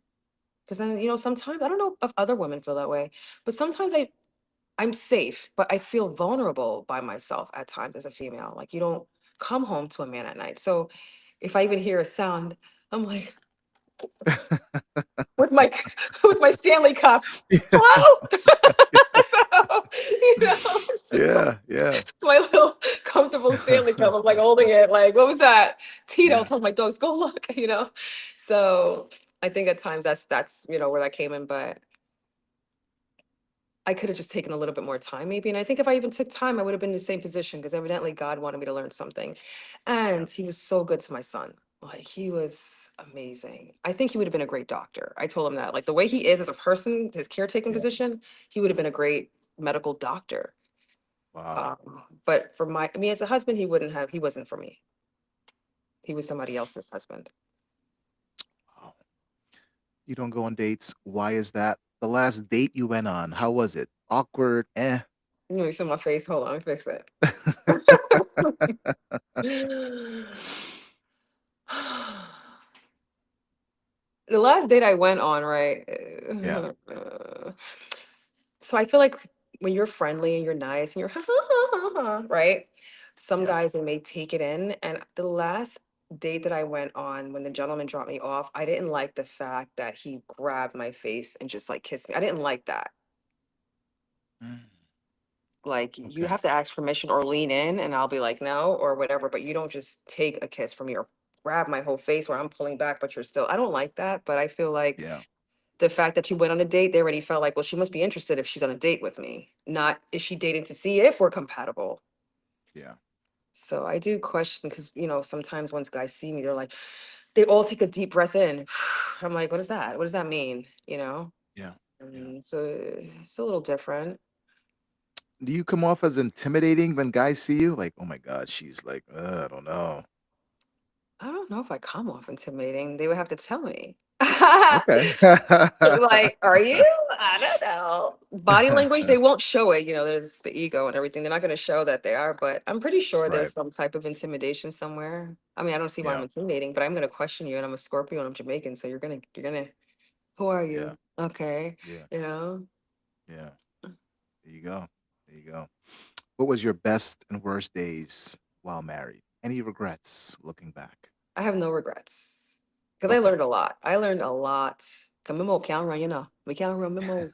Because then, sometimes I don't know if other women feel that way, but sometimes I'm safe, but I feel vulnerable by myself at times as a female. Like you don't come home to a man at night. So if I even hear a sound, I'm like with my with my Stanley Cup. Hello. So, it's just like Yeah. Yeah. my little comfortable Stanley Cup. I'm like holding it. Like, what was that? Tito Yeah. told my dogs, go look. So I think at times that's where that came in, but I could have just taken a little bit more time, maybe. And I think if I even took time, I would have been in the same position because evidently God wanted me to learn something. Yeah. And he was so good to my son. Like he was amazing. I think he would have been a great doctor. I told him that. Like the way he is as a person, his caretaking Yeah. position, he would have been a great medical doctor. Wow. But for me as a husband, he wasn't for me. He was somebody else's husband. Wow. You don't go on dates. Why is that? The last date you went on, how was it? Awkward? Eh. You see my face. Hold on, let me fix it. The last date I went on, right? Yeah. So I feel like when you're friendly and you're nice and you're right, some Yeah. guys they may take it in. And the last date that I went on, when the gentleman dropped me off, I didn't like the fact that he grabbed my face and just like kissed me. I didn't like that. Mm, Like you okay. have to ask permission or lean in, and I'll be like no or whatever. But you don't just take a kiss from me or grab my whole face where I'm pulling back, but you're still. I don't like that. But I feel like Yeah. the fact that you went on a date, they already felt like, well, she must be interested if she's on a date with me. Not is she dating to see if we're compatible. Yeah. So I do question because sometimes once guys see me, they're like, they all take a deep breath in. I'm like, what is that? What does that mean? Yeah. Yeah. And so it's a little different. Do you come off as intimidating when guys see you? Like, oh my God, she's like, I don't know. I don't know if I come off intimidating. They would have to tell me. Okay. Like, are you? I don't know. Body language, they won't show it. There's the ego and everything. They're not going to show that they are, but I'm pretty sure Right. there's some type of intimidation somewhere. I mean, I don't see why I'm Yeah. intimidating, but I'm going to question you and I'm a Scorpio and I'm Jamaican. So who are Yeah. you? Okay. Yeah. You know, Yeah. There you go. There you go. What was your best and worst days while married? Any regrets looking back? I have no regrets because I Okay. learned a lot. I learned a lot. Come memo can't run, we can't run memo.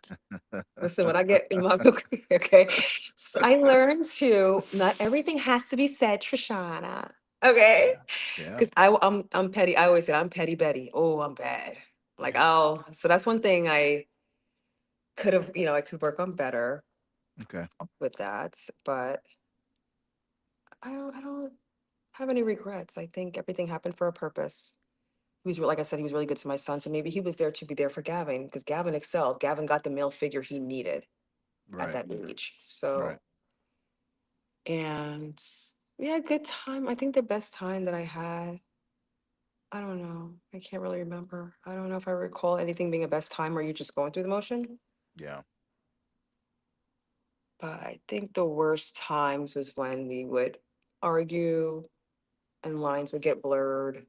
Listen, when I get in my book, okay, so I learned to not everything has to be said, Trishana. Okay, Yeah. Yeah. because I'm petty. I always say I'm petty Betty. Oh, I'm bad. Like, Yeah. oh, so that's one thing I could have, I could work on better Okay. with that. But I don't have any regrets. I think everything happened for a purpose. Like I said, he was really good to my son. So maybe he was there to be there for Gavin because Gavin excelled. Gavin got the male figure he needed at Right. that age. Right. So, and we had a good time. I think the best time that I had, I don't know. I can't really remember. I don't know if I recall anything being a best time or you just going through the motion. Yeah. But I think the worst times was when we would argue and lines would get blurred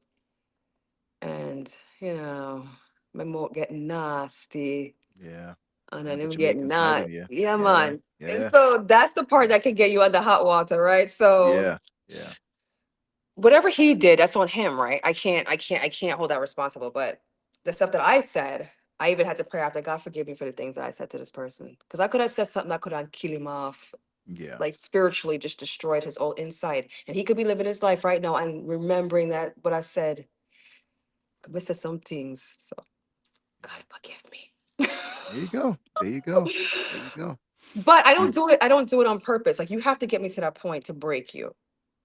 and, my would get nasty Yeah. and You then got it the would get Jamaican side not. in you. Yeah, Yeah. man. And Yeah. so that's the part that could get you under hot water, right? So Yeah. Yeah. whatever he did, that's on him, right? I can't hold that responsible. But the stuff that I said, I even had to pray after, God forgive me for the things that I said to this person. Because I could have said something that could have killed him off, Yeah. like spiritually just destroyed his whole inside. And he could be living his life right now and remembering that what I said, could have said some things. So God forgive me. There you go. There you go. There you go. But I don't These. do it, I don't do it on purpose. Like you have to get me to that point to break you.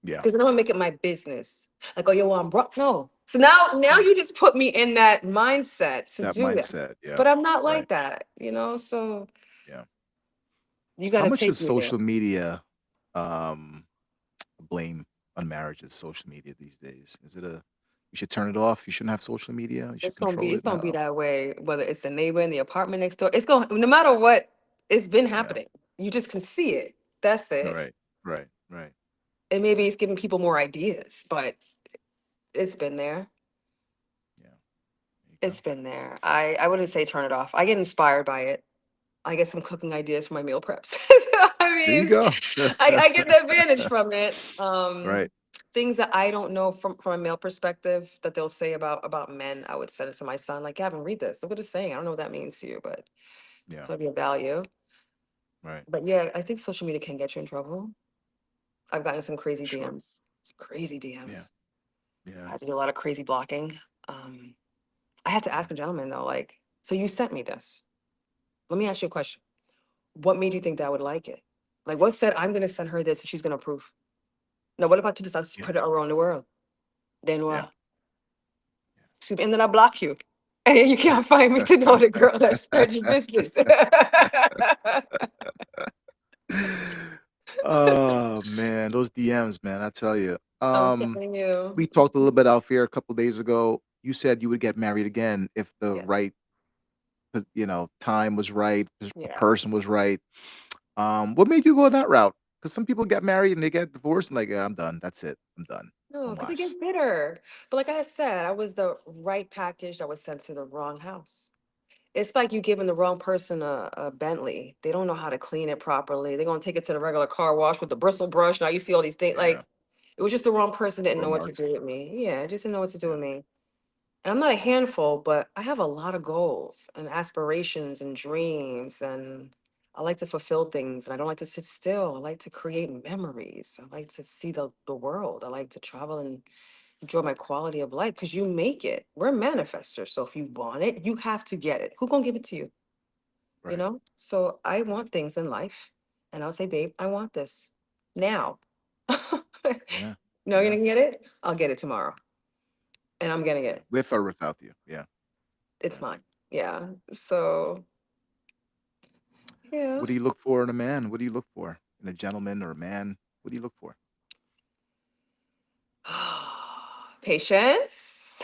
Yeah. Because then I'm gonna make it my business. Like, oh, yo, I'm broke. No. So now Right. you just put me in that mindset to That do that. mindset. Yeah. But I'm not Right. like that. So Yeah. you How gotta much take does me there. social media um blame on marriages? Social media these days. Is it a you should turn it off? You shouldn't have social media. You should It's gonna be control it's it. gonna be No. that way, whether it's the neighbor in the apartment next door. It's going no matter what, it's been Yeah. happening. You just can see it. That's it. Right. Right. Right. And maybe it's giving people more ideas, but it's been there. Yeah. There you It's go. been there. I wouldn't say turn it off. I get inspired by it. I get some cooking ideas for my meal preps. I There you mean, go. I get the advantage from it. Right. Things that I don't know from a male perspective that they'll say about men, I would send it to my son. Like, Gavin, read this. Look what it's saying. I don't know what that means to you, but Yeah. so it'd be a value. Right. But yeah, I think social media can get you in trouble. I've gotten some crazy Sure. DMs, some crazy Yeah. DMs. I Yeah. had to do a lot of crazy blocking. I had to Yeah. ask a gentleman though, like, so you sent me this. Let me ask you a question. What made you think that I would like it? Like, what said I'm gonna send her this and she's gonna approve? Now, what about to just Yeah. spread it around the world? Then Yeah. what? So, and then I block you. And then you can't find me to know the girl that spread your business. Oh man, those DMs, man, I tell you. I'm telling you. We talked a little bit out here a couple days ago. You said you would get married again if the Yes. right, time was right, the Yeah. person was right. What made you go that route? Because some people get married and they get divorced and like, yeah, I'm done. That's it. I'm done. No, No because it mas. gets bitter. But like I said, I was the right package that was sent to the wrong house. It's like you giving the wrong person a Bentley. They don't know how to clean it properly. They're gonna take it to the regular car wash with the bristle brush. Now you see all these things. Yeah. Like it was just the wrong person didn't Burn know what to marks. do with me. Yeah, just didn't know what to do Yeah. with me. And I'm not a handful, but I have a lot of goals and aspirations and dreams, and I like to fulfill things. And I don't like to sit still. I like to create memories. I like to see the world. I like to travel and enjoy my quality of life because you make it. We're manifestors. So if you want it, you have to get it. Who gonna give it to you? You Right. know? So I Right. want things in life. And I'll say, babe, I want this now. Yeah. No, you're Yeah. gonna get it? I'll get it tomorrow. And I'm getting it. With or without you. Yeah. It's Yeah. mine. Yeah. So yeah. What do you look for in a man? What do you look for in a gentleman or a man? What do you look for? Patience.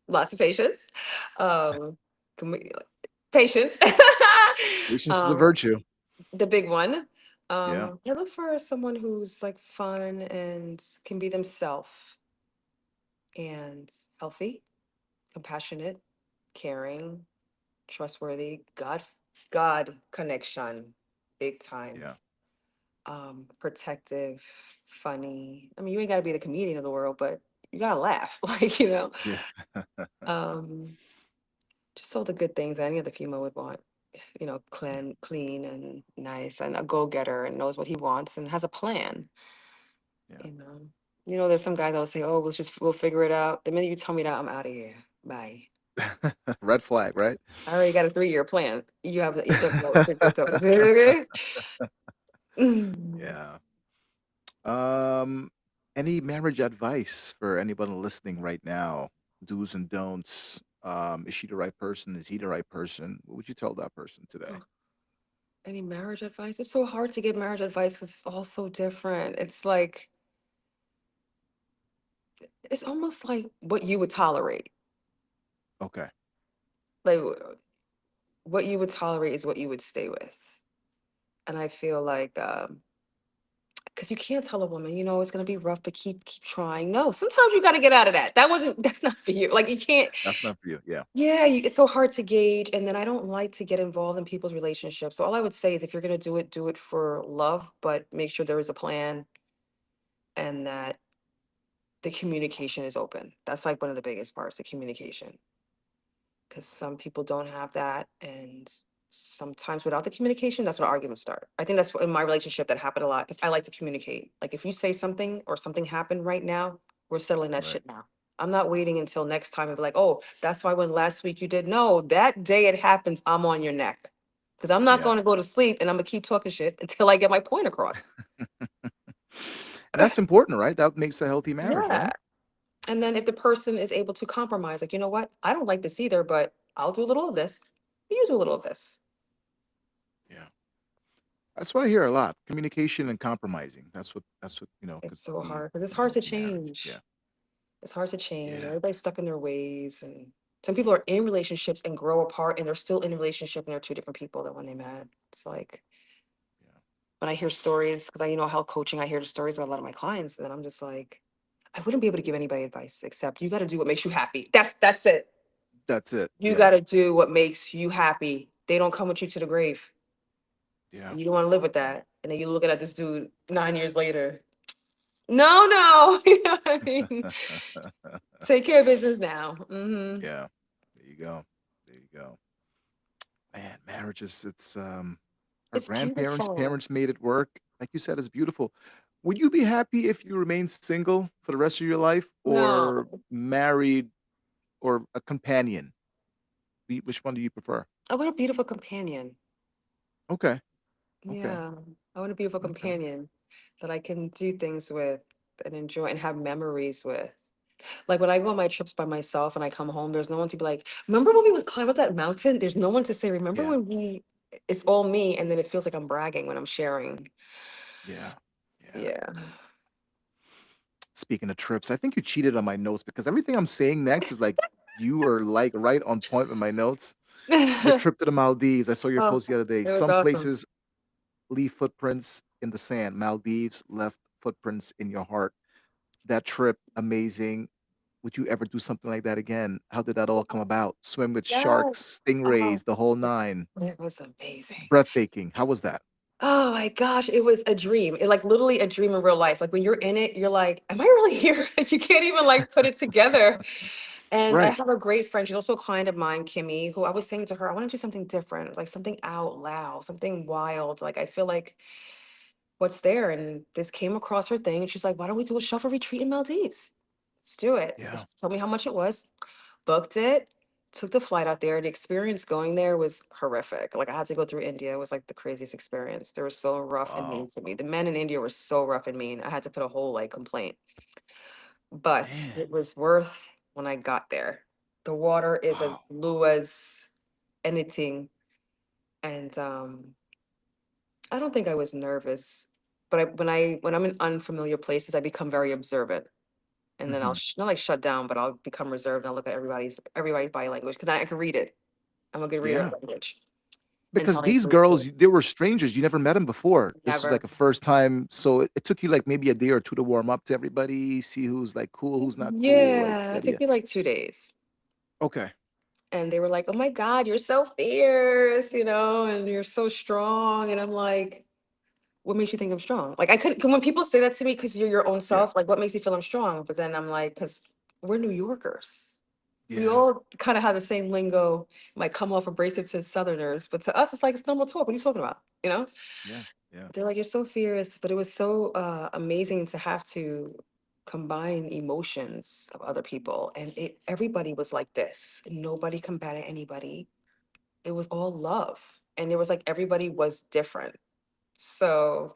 Lots of patience. Um, can we, patience. Patience is a um, virtue. the big one. Yeah. I look for someone who's like fun and can be themselves and healthy, compassionate, caring, trustworthy, God connection, big time. Yeah. Protective, funny. I mean, you ain't gotta be the comedian of the world, but you gotta laugh. Like. Yeah. Um, just all the good things any other female would want. Yeah. Clean and nice and a go-getter and knows what he wants and has a plan. Yeah. You know, there's some guys that will say, "Oh, we'll figure it out." The minute you tell me that, I'm out of here. Bye. Red flag, right? I already got a 3-year plan. You have to take your toes. Okay? Mm. Yeah. Um, any marriage advice for anyone listening right now? Do's and don'ts. Is she the right person? Is he the right person? What would you tell that person today? Oh, any marriage advice? It's so hard to give marriage advice because it's all so different. It's like it's almost like what you would tolerate. Okay. Like what you would tolerate is what you would stay with. And I feel like because you can't tell a woman, it's gonna be rough, but keep trying. No, sometimes you gotta get out of that. That's not for you. Like you can't, That's not for you. Yeah. yeah, it's so hard to gauge. And then I don't like to get involved in people's relationships. So all I would say is if you're gonna do it for love, but make sure there is a plan and that the communication is open. That's like one of the biggest parts, the communication. Because some people don't have that, and sometimes without the communication, that's when arguments start. I think that's in my relationship that happened a lot because I like to communicate. Like if you say something or something happened right now, we're settling that Right. shit now. I'm not waiting until next time and be like, oh, that's why when last week you did. No, that day it happens, I'm on your neck. Because I'm not Yeah. going to go to sleep and I'm gonna keep talking shit until I get my point across. And that's important, right? That makes a healthy marriage, Yeah. right? And then if the person is able to compromise, like, you know what? I don't like this either, but I'll do a little of this. You do a little of this. Yeah. That's what I hear a lot. Communication and compromising. That's what, It's could so lead hard because it's to a hard to healthy marriage. Yeah. change. It's hard to change. Yeah. Everybody's stuck in their ways, and some people are in relationships and grow apart, and they're still in a relationship, and they're two different people than when they met. It's like Yeah. when I hear stories, because health coaching, I hear the stories about a lot of my clients, and I'm just like, I wouldn't be able to give anybody advice except you got to do what makes you happy. That's it. That's it. You Yeah. got to do what makes you happy. They don't come with you to the grave, Yeah. and you don't want to live with that. And then you're looking at this dude 9 years later. No, no, you know what I mean. Take care of business now. Yeah. There you go. There you go. Man, marriage is our It's grandparents, beautiful. parents made it work. Like you said, it's beautiful. Would you be happy if you remained single for the rest of your life or No, married or a companion? Which one do you prefer? I want a beautiful companion. Okay. Okay. Yeah, I want a beautiful Okay. companion that I can do things with and enjoy and have memories with. Like when I go on my trips by myself and I come home, there's no one to be like, remember when we would climb up that mountain? There's no one to say, remember Yeah. when it's all me. And then it feels like I'm bragging when I'm sharing. Yeah. Yeah. Yeah. Speaking of trips, I think you cheated on my notes because everything I'm saying next is like you are like right on point with my notes. Your trip to the Maldives. I saw your Oh, post the other day. it was Some awesome. places leave footprints in the sand. Maldives left footprints in your heart. That trip, amazing. Would you ever do something like that again? How did that all come about? Swim with Yeah. sharks, Oh, stingrays, the whole nine. it was amazing. Breathtaking. How was that? Oh my gosh, it was a dream. Like literally a dream in real life. Like when you're in it, you're like, am I really here? Like you can't even like put it together. And I Right. have a great friend. She's also a client of mine, Kimmy, who I was saying to her, I want to do something different, like something out loud, something wild. Like I feel like what's there? And this came across her thing. And she's like, why don't we do a shuffle retreat in Maldives? Let's do it. So Yeah. she told me how much it was, booked it, took the flight out there. The experience going there was horrific. Like I had to go through India. It was like the craziest experience. They were so rough and Wow. mean to me. The men in India were so rough and mean. I had to put a whole like complaint. But Man. it was worth when I got there. The water is as Wow. blue as anything. And I don't think I was nervous. But when I'm in unfamiliar places, I become very observant. And then I'll Mhm. not like shut down, but I'll become reserved and I'll look at everybody's body language because I can read it. I'm a good reader of Yeah. language and Because telling these truth. girls, they were strangers. You never met them before. This is Never. like a first time. So it took you like maybe a day or two to warm up to everybody, see who's like cool, who's not cool. Like, Yeah, it yeah. took me like 2 days. Okay. And they were like, oh my God, you're so fierce, and you're so strong. And I'm like, what makes you think I'm strong? Like I couldn't 'cause when people say that to me, because you're your own Yeah. self, like what makes you feel I'm strong? But then I'm like, because we're New Yorkers. We Yeah. all kind of have the same lingo, might come off abrasive to Southerners, but to us, it's like it's normal talk. What are you talking about? Yeah. Yeah. They're like, you're so fierce, but it was so amazing to have to combine emotions of other people, and everybody was like this. Nobody combated anybody. It was all love, and there was like everybody was different. So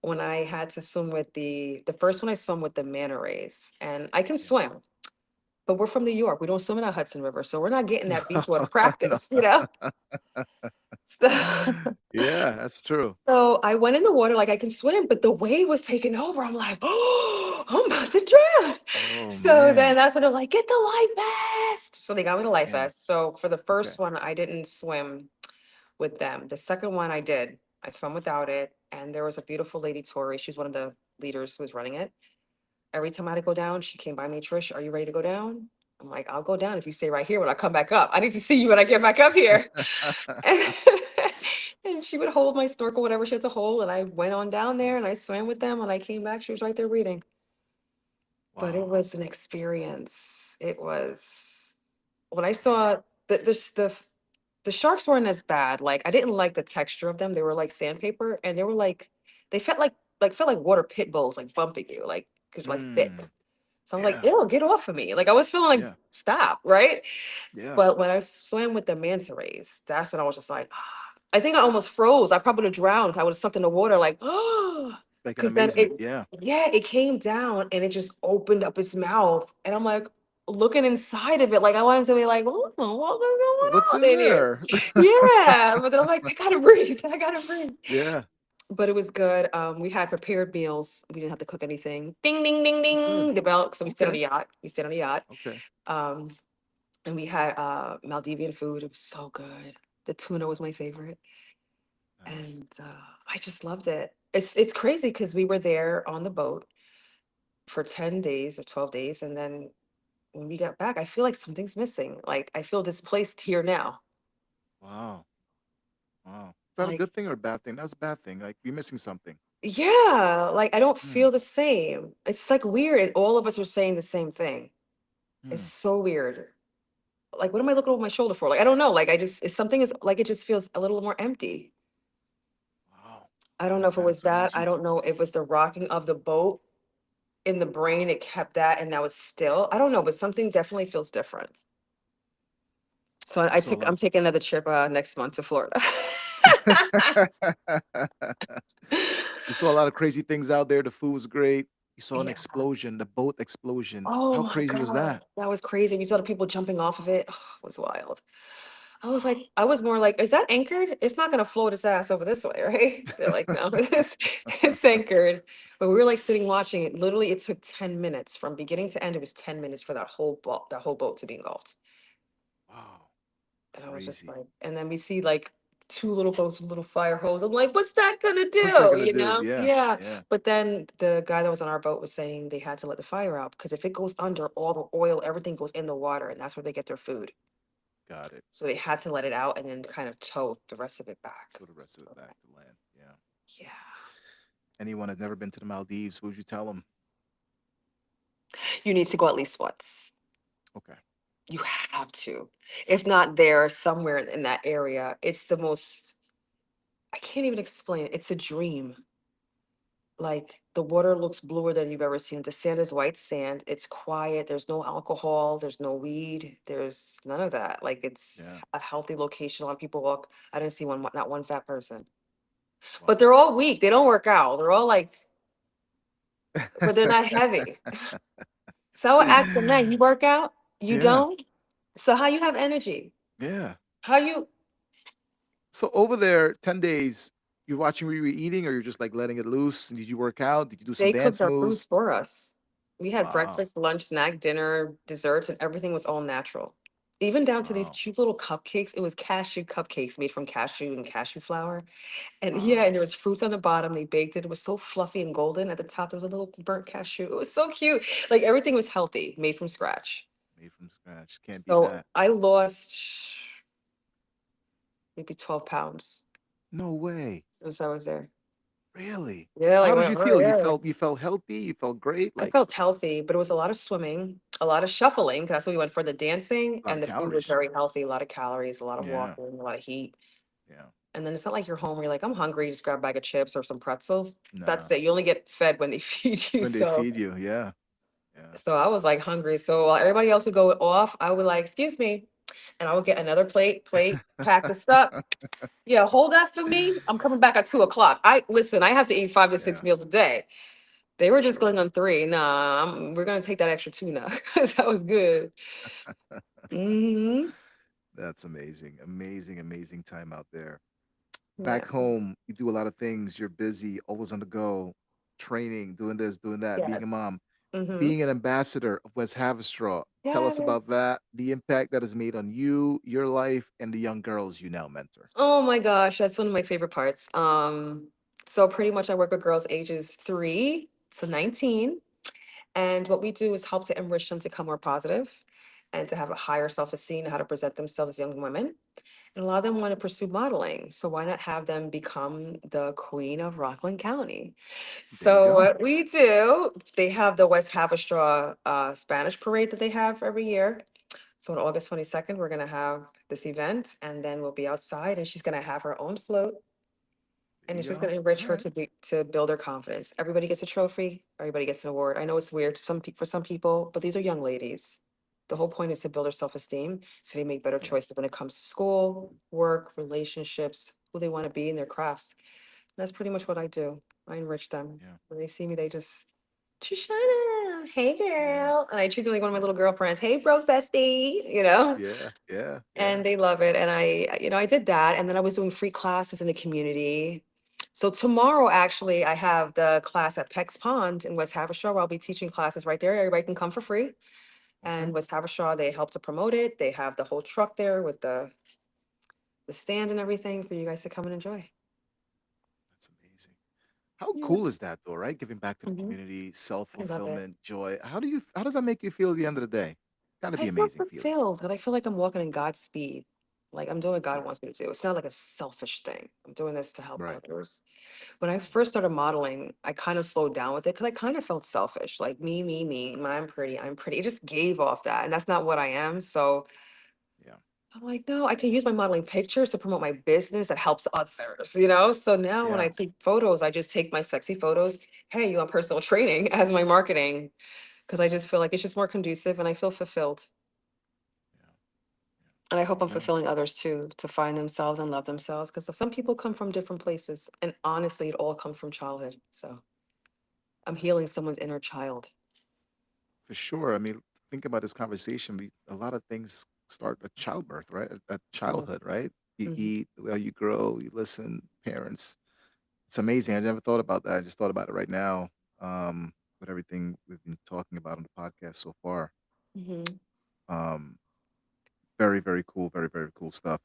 when I had to swim with the first one, I swam with the manta rays, and I can Yeah. swim, but we're from New York. We don't swim in the Hudson River, so we're not getting that beach water No. practice, you know. So, Yeah, that's true. so I went in the water like I can swim, but the wave was taking over. I'm like, oh, I'm about to drown. Oh, So then man. that's when they're like, get the life vest. So they got me the life Yeah. vest. So for the Okay. first one, I didn't swim with them. The second one I did. I swam without it. And there was a beautiful lady, Tori. She's one of the leaders who was running it. Every time I had to go down, she came by me, Trish, are you ready to go down? I'm like, I'll go down if you stay right here when I come back up. I need to see you when I get back up here. And she would hold my snorkel, whatever she had to hold. And I went on down there and I swam with them. When I came back, she was right there reading. But it Wow. was an experience. It was when I Man. saw the sharks weren't as bad. Like I didn't like the texture of them. They were like sandpaper, and they were like they felt like water pit bulls, like bumping you, like cause like thick. Mm. So I'm like, Yeah. ew, get off of me. Like I was feeling like, Yeah. stop, right? Yeah. But when I swam with the manta rays, that's when I was just like, I think I almost froze. I probably would have drowned. I would have sucked in the water, like, oh, Like an because then amazement. Yeah. yeah, it came down and it just opened up its mouth. And I'm like looking inside of it, like I wanted to be like, what's going What's on in in here? there? Yeah. But then I'm like, I gotta breathe. I gotta breathe. Yeah. But it was good. We had prepared meals. We didn't have to cook anything. Ding, ding, ding, Oh, good. ding. The bell. So we stayed on Okay. the yacht. We stayed on the yacht. Okay. Um, and we had Maldivian food. It was so good. The tuna was my favorite, Nice. and I just loved it. It's crazy because we were there on the boat for 10 days or 12 days, and then when we got back, I feel like something's missing. Like I feel displaced here now. Wow. Wow. Is that a Like good thing or a bad thing? That's a bad thing. Like you're missing something. yeah, like I don't Hmm. feel the same. It's like weird, and all of us were saying the same thing. It's Hmm. so weird. Like, what am I looking over my shoulder for? Like, I don't know. Like, I just, it's something is like, it just feels a little more empty. Wow. I don't know Man, if it that's was that. I crazy. don't know if it was the rocking of the boat in the brain. It kept that and now it's still. I don't know, but something definitely feels different. So You saw a I'm lot. taking another trip next month to Florida. You saw a lot of crazy things out there. The food was great. You saw an Yeah. explosion, the boat explosion. Oh How my crazy was God. that? That was crazy. We saw the people jumping off of it. Oh, it was wild. I was like, I was more like, is that anchored? It's not gonna float its ass over this way, right? They're like, no, it's anchored. But we were like sitting watching it. Literally, it took 10 minutes from beginning to end. It was 10 minutes for that whole boat to be engulfed. Wow. And I was just Crazy. like, and then we see like two little boats with little fire hose. I'm like, what's that gonna What's that do? gonna You do? know? Yeah. Yeah. Yeah. But then the guy that was on our boat was saying they had to let the fire out because if it goes under, all the oil, everything goes in the water, and that's where they get their food. Got it. So they had to let it out and then kind of tow the rest of it back. Throw the rest of it back to land. Yeah. Yeah. Anyone has never been to the Maldives, what would you tell them? You need to go at least once. Okay. You have to. If not there, somewhere in that area. It's the most, I can't even explain it. It's a dream. Like the water looks bluer than you've ever seen. The sand is white sand. It's quiet. There's no alcohol. There's no weed. There's none of that. Like it's Yeah. a healthy location. A lot of people walk. I didn't see not one fat person. But Wow. they're all weak. They don't work out. They're all like, but they're not heavy. So I asked them, man, you work out? You Yeah. don't? So how you have energy? Yeah. How you So over there, 10 days, you're watching what you were eating, or you're just like letting it loose? Did you work out? Did you do some they cooked dance our foods moves? for us. We had Wow. breakfast, lunch, snack, dinner, desserts, and everything was all natural. Even down to these Wow. cute little cupcakes. It was cashew cupcakes made from cashew and cashew flour. And yeah, Wow. and there was fruits on the bottom. They baked it. It was so fluffy and golden. At the top, there was a little burnt cashew. It was so cute. Like everything was healthy, made from scratch. Made from scratch. Can't beat So that. I lost maybe 12 pounds No way. since I was there. Really? Yeah, like How I did went, you oh feel? You yeah. felt you felt healthy? You felt great? I Like felt healthy, but it was a lot of swimming, a lot of shuffling. 'Cause that's what we went for the dancing, a lot and of the food was calories. very healthy. A lot of calories, a lot of Yeah. walking, a lot of heat. Yeah. And then it's not like you're home where you're like, I'm hungry, just grab a bag of chips or some pretzels. That's Nah. it. You only get fed when they feed you. When they So feed you, yeah. Yeah. so I was like hungry. So while everybody else would go off, I would like, excuse me. And I would get another plate, pack this up. Yeah, hold that for me. I'm coming back at 2 o'clock. I listen, I have to eat 5 to 6 Yeah, meals a day. They for were just sure. going on three. Nah, we're gonna take that extra tuna because that was good. Hmm. That's amazing. Amazing, amazing time out there. Yeah. Back home, you do a lot of things. You're busy, always on the go, training, doing this, doing that, being a Yes. mom, Hmm. being an ambassador of West Haverstraw. Tell us Yes. about that, the impact that has made on you, your life, and the young girls you now mentor. Oh my gosh, that's one of my favorite parts. So pretty much I work with girls ages 3 to 19. And what we do is help to enrich them to become more positive and to have a higher self-esteem and how to present themselves as young women. And a lot of them want to pursue modeling. So why not have them become the queen of Rockland County? There you So go. what we do, they have the West Haverstraw Spanish parade that they have every year. So on August 22nd, we're gonna have this event, and then we'll be outside, and she's gonna have her own float, There and you it's just go. gonna enrich All her right. to build her confidence. Everybody gets a trophy, everybody gets an award. I know it's weird for some people, but these are young ladies. The whole point is to build their self-esteem so they make better Yeah. choices when it comes to school, work, relationships, who they want to be in their crafts. That's pretty much what I do. I enrich them. Yeah. When they see me, they just, Shoshana, hey Yeah. girl. And I treat them like one of my Yeah. little girlfriends. Hey, broke bestie, you know? Yeah. Yeah. Yeah. And they love it. And I did that. And then I was doing free classes in the community. So tomorrow, actually, I have the class at Peck's Pond in West Haverstraw where I'll be teaching classes right there. Everybody can come for free. Okay. And West Haverstraw, they help to promote it. They have the whole truck there with the stand and everything for you guys to come and enjoy. That's amazing. How Yeah. cool is that though, right? Giving back to the Hmm. community, I love it. self-fulfillment, joy. How does that make you feel at the end of the day? Gotta I be feel amazing feeling. fulfilled, but I feel like I'm walking in God's speed. Like I'm doing what God Yeah. wants me to do. It's not like a selfish thing. I'm doing this to help Right. others. When I first started modeling, I kind of slowed down with it because I kind of felt selfish. Like me, I'm pretty, I'm pretty. It just gave off that. And that's not what I am. So Yeah. I'm like, no, I can use my modeling pictures to promote my business that helps others. So now when I Yeah. take photos, I just take my sexy photos. Hey, you want personal training as my marketing? Because I just feel like it's just more conducive and I feel fulfilled. Yeah. Yeah. And I There hope you I'm go. fulfilling others too, to find themselves and love themselves. Because some people come from different places. And honestly, it all comes from childhood. So I'm healing someone's inner child. For sure. I mean, think about this conversation. A lot of things start at childbirth, right? At Mm, childhood, right? You mhm. eat, well, you grow, you listen, parents. It's amazing. I never thought about that. I just thought about it right now. With everything we've been talking about on the podcast so far. Mhm. Um, very, very cool. Very, very cool stuff.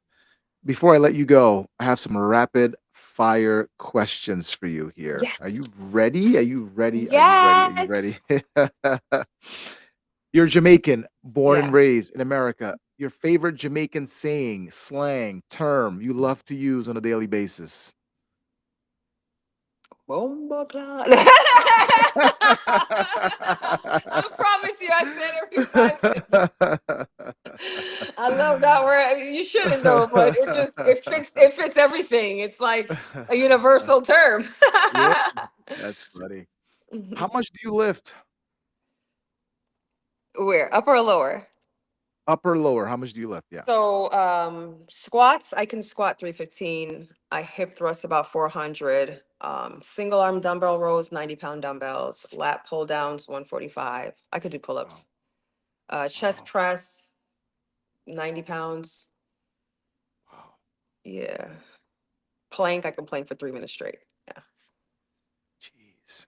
Before I let you go, I have some rapid fire questions for you here. Are Yes. you ready? Are you ready? Are you ready? Are you Yes. ready? You're Jamaican, born and Yeah. raised in America. Your favorite Jamaican saying, slang, term you love to use on a daily basis? Bomba clock. I promise you, I said every 5 minutes. I love that word. I mean, you shouldn't though, but it fits everything. It's like a universal term. Yeah, that's funny. How much do you lift? Where? Upper or lower? Upper, lower? How much do you lift? Yeah. So squats, I can squat 315. I hip thrust about 400. Single arm dumbbell rows, 90-pound dumbbells, lat pull downs, 145. I could do Wow. pull-ups. Chest Wow. press, 90 pounds. Wow. Yeah. Plank, I can plank for 3 minutes straight. Yeah. Jeez.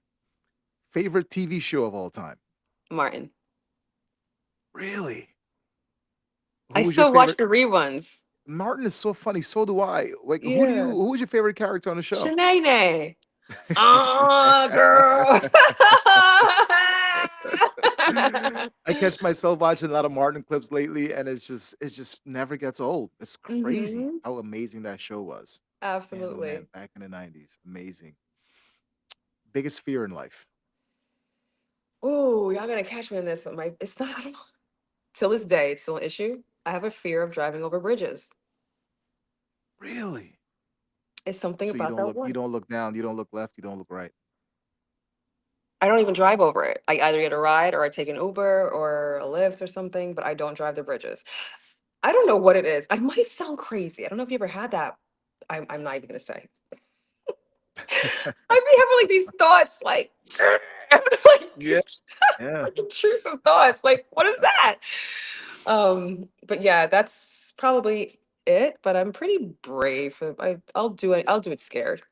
Favorite TV show of all time? Martin. Really? I Who was your still watch favorite? the reruns. Martin is so funny. So do I. Like, Yeah. who was your favorite character on the show? Shanae. Girl. I catch myself watching a lot of Martin clips lately, and it's just never gets old. It's crazy Hmm. how amazing that show was. Man, oh man, Absolutely. back in the 90s. Amazing. Biggest fear in life. Oh, y'all gonna catch me in this one. It's not, I don't know. Till this day, it's still an issue. I have a fear of driving over bridges. Really? It's something So about that you one. don't look down, you don't look left, you don't look right. I don't even drive over it. I either get a ride or I take an Uber or a Lyft or something, but I don't drive the bridges. I don't know what it is. I might sound crazy. I don't know if you ever had that. I'm not even gonna say. I'd be having like these thoughts like, Yeah. like, Yeah. like intrusive thoughts. Like, what is that? But yeah, that's probably it. But I'm pretty brave. I'll do it. I'll do it scared.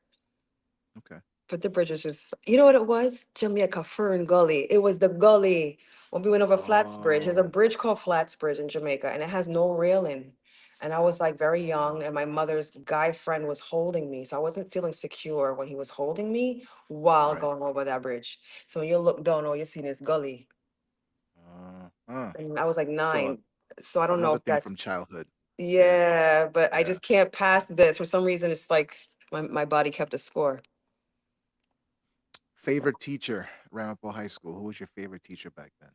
Okay. But the bridge is just, you know what it was? Jamaica Fern Gully. It was the gully. When we went over Flats Bridge, there's a Oh. bridge called Flats Bridge in Jamaica, and it has no railing. And I was like very young, Oh. and my mother's guy friend was holding me. So I wasn't feeling secure when he was holding me while Right. going over that bridge. So when you look down, all you see is gully. Huh. And I was like So 9. So I don't know another if thing from that's, childhood. Yeah. yeah, but I Yeah. just can't pass this. For some reason, it's like my body kept a score. So Favorite teacher, Ramapo High School. Who was your favorite teacher back then?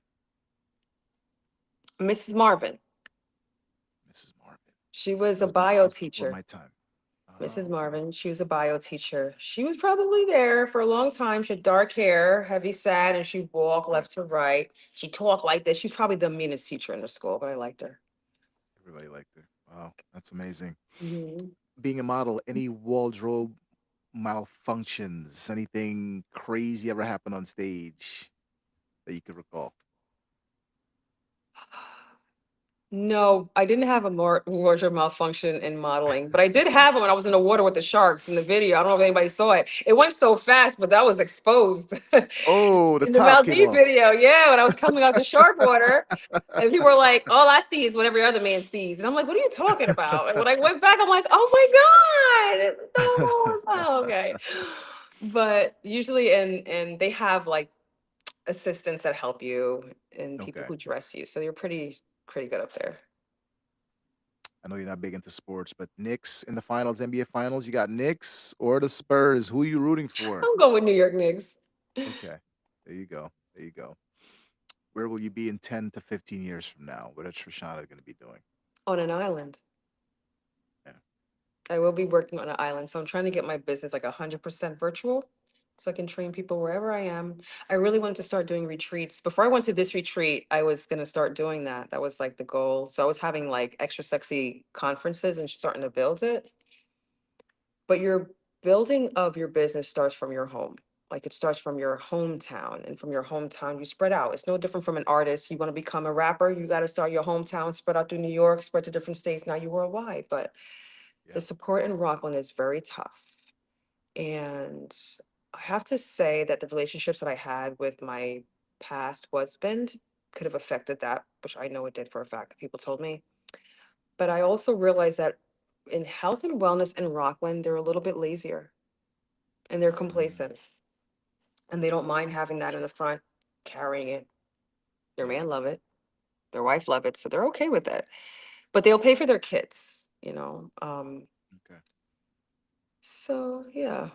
Mrs. Marvin. Mrs. Marvin. She was a That bio was before teacher, my time. Mrs. Okay. Marvin. She was a bio teacher. She was probably there for a long time. She had dark hair, heavy set, and she walked Right. left to right. She talked like this. She's probably the meanest teacher in the school, but I liked her. Everybody liked her. Wow, that's amazing. Mhm. Being a model, any wardrobe malfunctions, anything crazy ever happened on stage that you could recall? No, I didn't have a wardrobe malfunction in modeling, but I did have it when I was in the water with the sharks in the video. I don't know if anybody saw it. It went so fast, but that was exposed Oh, the in the top came Maldives off. video. Yeah, when I was coming out the shark water, and people were like, "All I see is what every other man sees," and I'm like, "What are you talking about?" And when I went back, I'm like, "Oh my god, no, it's not okay." But usually, and they have like assistants that help you and people Okay. who dress you, so you're pretty good up there. I know you're not big into sports, but Knicks in the finals, NBA finals, you got Knicks or the Spurs. Who are you rooting for? I'm going with New York Knicks Okay. There you go. There you go. Where will you be in 10 to 15 years from now? What is Trishana going to be doing? on an island. Yeah. I will be working on an island, so I'm trying to get my business like 100% virtual, so I can train people wherever I am. I really wanted to start doing retreats. Before I went to this retreat, I was gonna start doing that. That was like the goal. So I was having like extra sexy conferences and starting to build it. But your building of your business starts from your home. Like it starts from your hometown, and from your hometown, you spread out. It's no different from an artist. You want to become a rapper, you got to start your hometown, spread out through New York, spread to different states. Now you're worldwide. But the Yeah. support in Rockland is very tough. And I have to say that the relationships that I had with my past husband could have affected that, which I know it did for a fact. People told me. But I also realized that in health and wellness in Rockland, they're a little bit lazier and they're Mm, complacent and they don't mind having that in the front, carrying it. Their yeah. man love it, their wife love it, so they're okay with it. But they'll pay for their kids, you know. Okay. So yeah,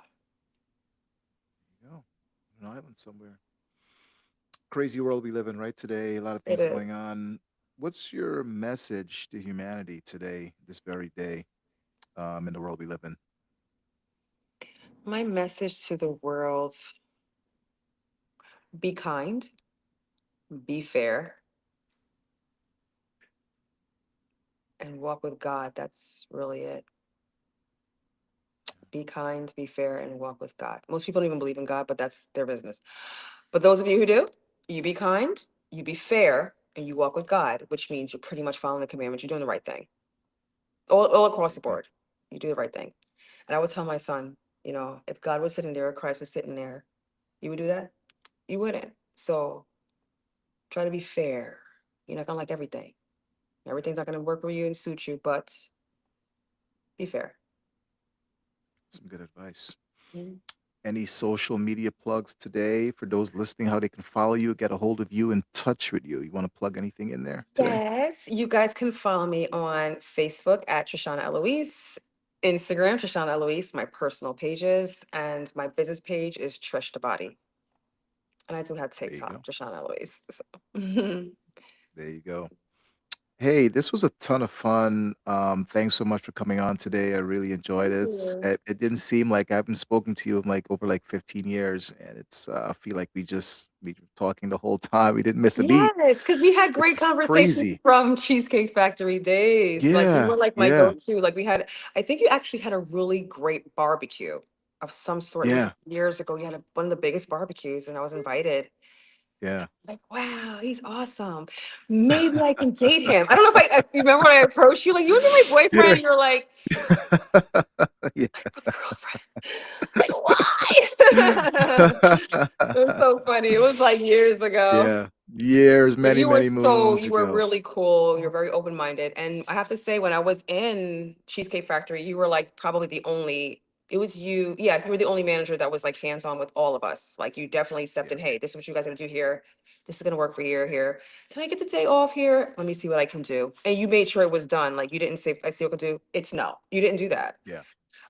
There you go. An island somewhere. Crazy world we live in right today. A lot of it things going is. on. What's your message to humanity today, this very day, in the world we live in? My message to the world: be kind, be fair, and walk with God. That's really it. Be kind, be fair, and walk with God. Most people don't even believe in God, but that's their business. But those of you who do, you be kind, you be fair, and you walk with God, which means you're pretty much following the commandments. You're doing the right thing. All across There the you go. board. You do the right thing. And I would tell my son, you know, if God was sitting there or Christ was sitting there, you would do that? You wouldn't. So try to be fair. You're not gonna like everything. Everything's not gonna work for you and suit you, but be fair. Some good advice. Mhm. Any social media plugs today for those listening, how they can follow you, get a hold of you, in touch with you? You want to plug anything in there today? Yes, you guys can follow me on Facebook at Trishana Eloise, Instagram, Trishana Eloise, my personal pages, and my business page is Trish the Body. And I do have There you TikTok, go. Trishana Eloise. So. There you go. Hey, this was a ton of fun. Thanks so much for coming on today. I really enjoyed Thank it. you. It didn't seem like I haven't spoken to you in like over like 15 years, and I feel like we were talking the whole time. We didn't miss a beat, Yes, because we had which great is conversations crazy. from Cheesecake Factory days. Like, you Yeah, were like my yeah, go-to. Like, I think you actually had a really great barbecue of some sort. It was yeah, years ago. You had one of the biggest barbecues, and I was invited. yeah. It's like, wow, he's awesome. Maybe I can date him. I don't know if you remember when I approached you, like, you want to be my boyfriend? Yeah. And you're like, Yeah. I have a girlfriend. Like, why? It was so funny. It was like years ago. Yeah. Years, But many, many moons you were ago. really cool. You're very open-minded. And I have to say, when I was in Cheesecake Factory, you were like probably the only, it was you, yeah, you were the only manager that was like hands-on with all of us. Like you definitely stepped Yeah. in, hey, this is what you guys are gonna do here. This is gonna work for you here. Can I get the day off here? Let me see what I can do. And you made sure it was done. Like you didn't say, I see what I can do. It's no, you didn't do that. Yeah.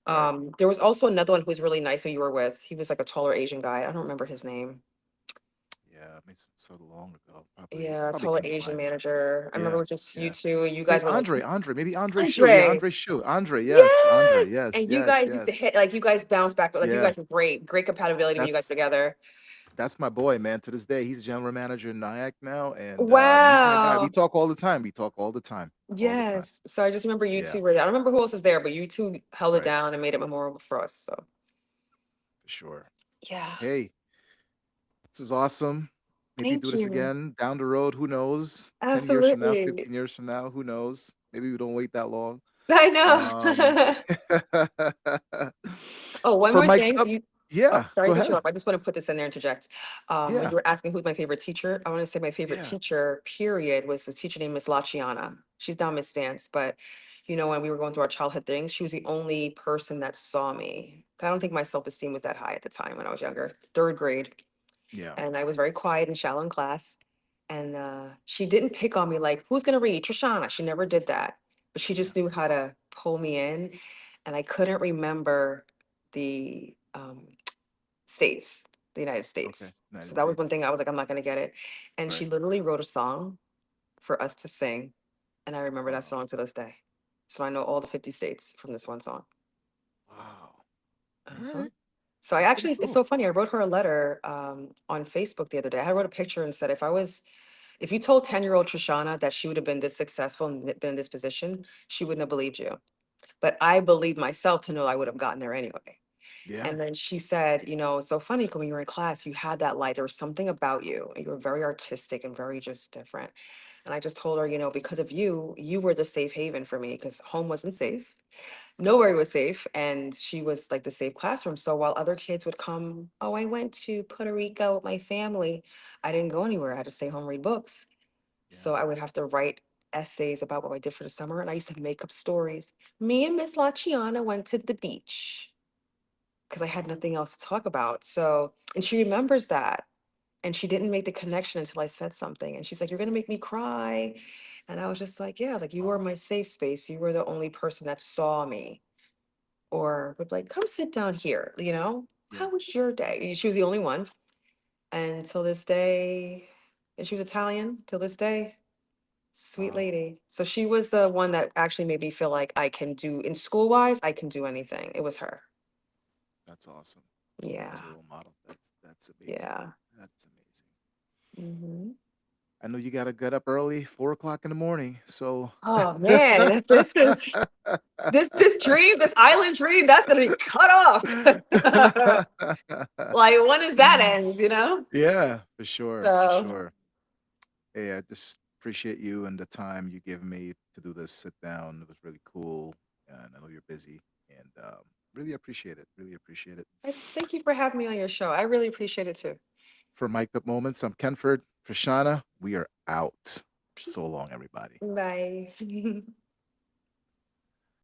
Right. There was also another one who was really nice who you were with. He was like a taller Asian guy. I don't remember his name. Yeah. I mean, so long ago. Yeah, Probably taller come to Asian mind. manager. I remember Yeah. it was just you Yeah. two. You Maybe guys were like, Maybe Andre Shu. Yeah, Andre, Andre Shu. Andre, yes. Andre, yes. yes, And you yes, guys used to yes. hit, like you guys bounced back, like you Yeah. guys were great, great compatibility when you guys That's together. that's my boy, man. To this day, he's general manager in Nyack now, and he's my guy. We Wow. talk all the time. We talk all the time. All the time. Yes. So I just remember you Yeah. two were there. I don't remember who else was there, but you two held it Right. down and made it memorable for us. So For sure. yeah. Hey, this is awesome. Maybe do Thank this you. again down the road. Who knows? 10 years from now, Absolutely. 15 years from now, who knows? Maybe we don't wait that long. I Um, know. Oh, one for more Mic'd thing. Up, You oh, yeah, sorry go to cut you ahead. off. I just want to put this in there, interject. When Yeah, you were asking who's my favorite teacher, I want to say my favorite yeah, teacher, period, was this teacher named Miss Lachiana. She's now Miss Vance, but when we were going through our childhood things, she was the only person that saw me. I don't think my self-esteem was that high at the time when I was younger, third grade. yeah, And I was very quiet and shallow in class. And she didn't pick on me like, who's gonna read? Trishana. She never did that. But she yeah. just knew how to pull me in. And I couldn't remember the states, the United Okay, States. So United that was one States. thing I was like, I'm not gonna get it. And she Right. literally wrote a song for us to sing. And I remember that Wow. song to this day. So I know all the 50 states from this one song. Wow. All Uh-huh. right. So I That's pretty actually, it's cool. so funny. I wrote her a letter on Facebook the other day. I wrote a picture and said, if you told 10-year-old Trishana that she would have been this successful and been in this position, she wouldn't have believed you. But I believed myself to know I would have gotten there anyway. Yeah. And then she said, it's so funny 'cause when you were in class, you had that light. There was something about you, and you were very artistic and very just different. And I just told her, because of you, you were the safe haven for me because home wasn't safe. Nowhere was safe. And she was like the safe classroom. So while other kids would come, oh, I went to Puerto Rico with my family, I didn't go anywhere. I had to stay home, read books. Yeah. So I would have to write essays about what I did for the summer. And I used to make up stories. Me and Miss Lachiana went to the beach because I had nothing else to talk about. So, and she remembers that. And she didn't make the connection until I said something. And she's like, you're going to make me cry. And I was just like, yeah, like you were Wow. my safe space. You were the only person that saw me or would like, come sit down here, Yeah. how was your day? And she was the only one. And till this day, and she was Italian till this day. Sweet Wow. lady. So she was the one that actually made me feel like I can do in school wise, I can do anything. It was her. That's awesome. As a Yeah. role model. That's amazing. Yeah. That's amazing. Hmm. I know you gotta get up early, 4 o'clock in the morning. So Oh man, this dream, this island dream, that's gonna be cut off. Like when does that end? Yeah, for sure, for So sure. Hey, I just appreciate you and the time you give me to do this sit down. It was really cool, and I know you're busy, and really appreciate it. Really appreciate it. I thank you for having me on your show. I really appreciate it too. For Mic'd Up Moments, I'm Kenford. For Shauna, we are out. Peace. So long, everybody. Bye.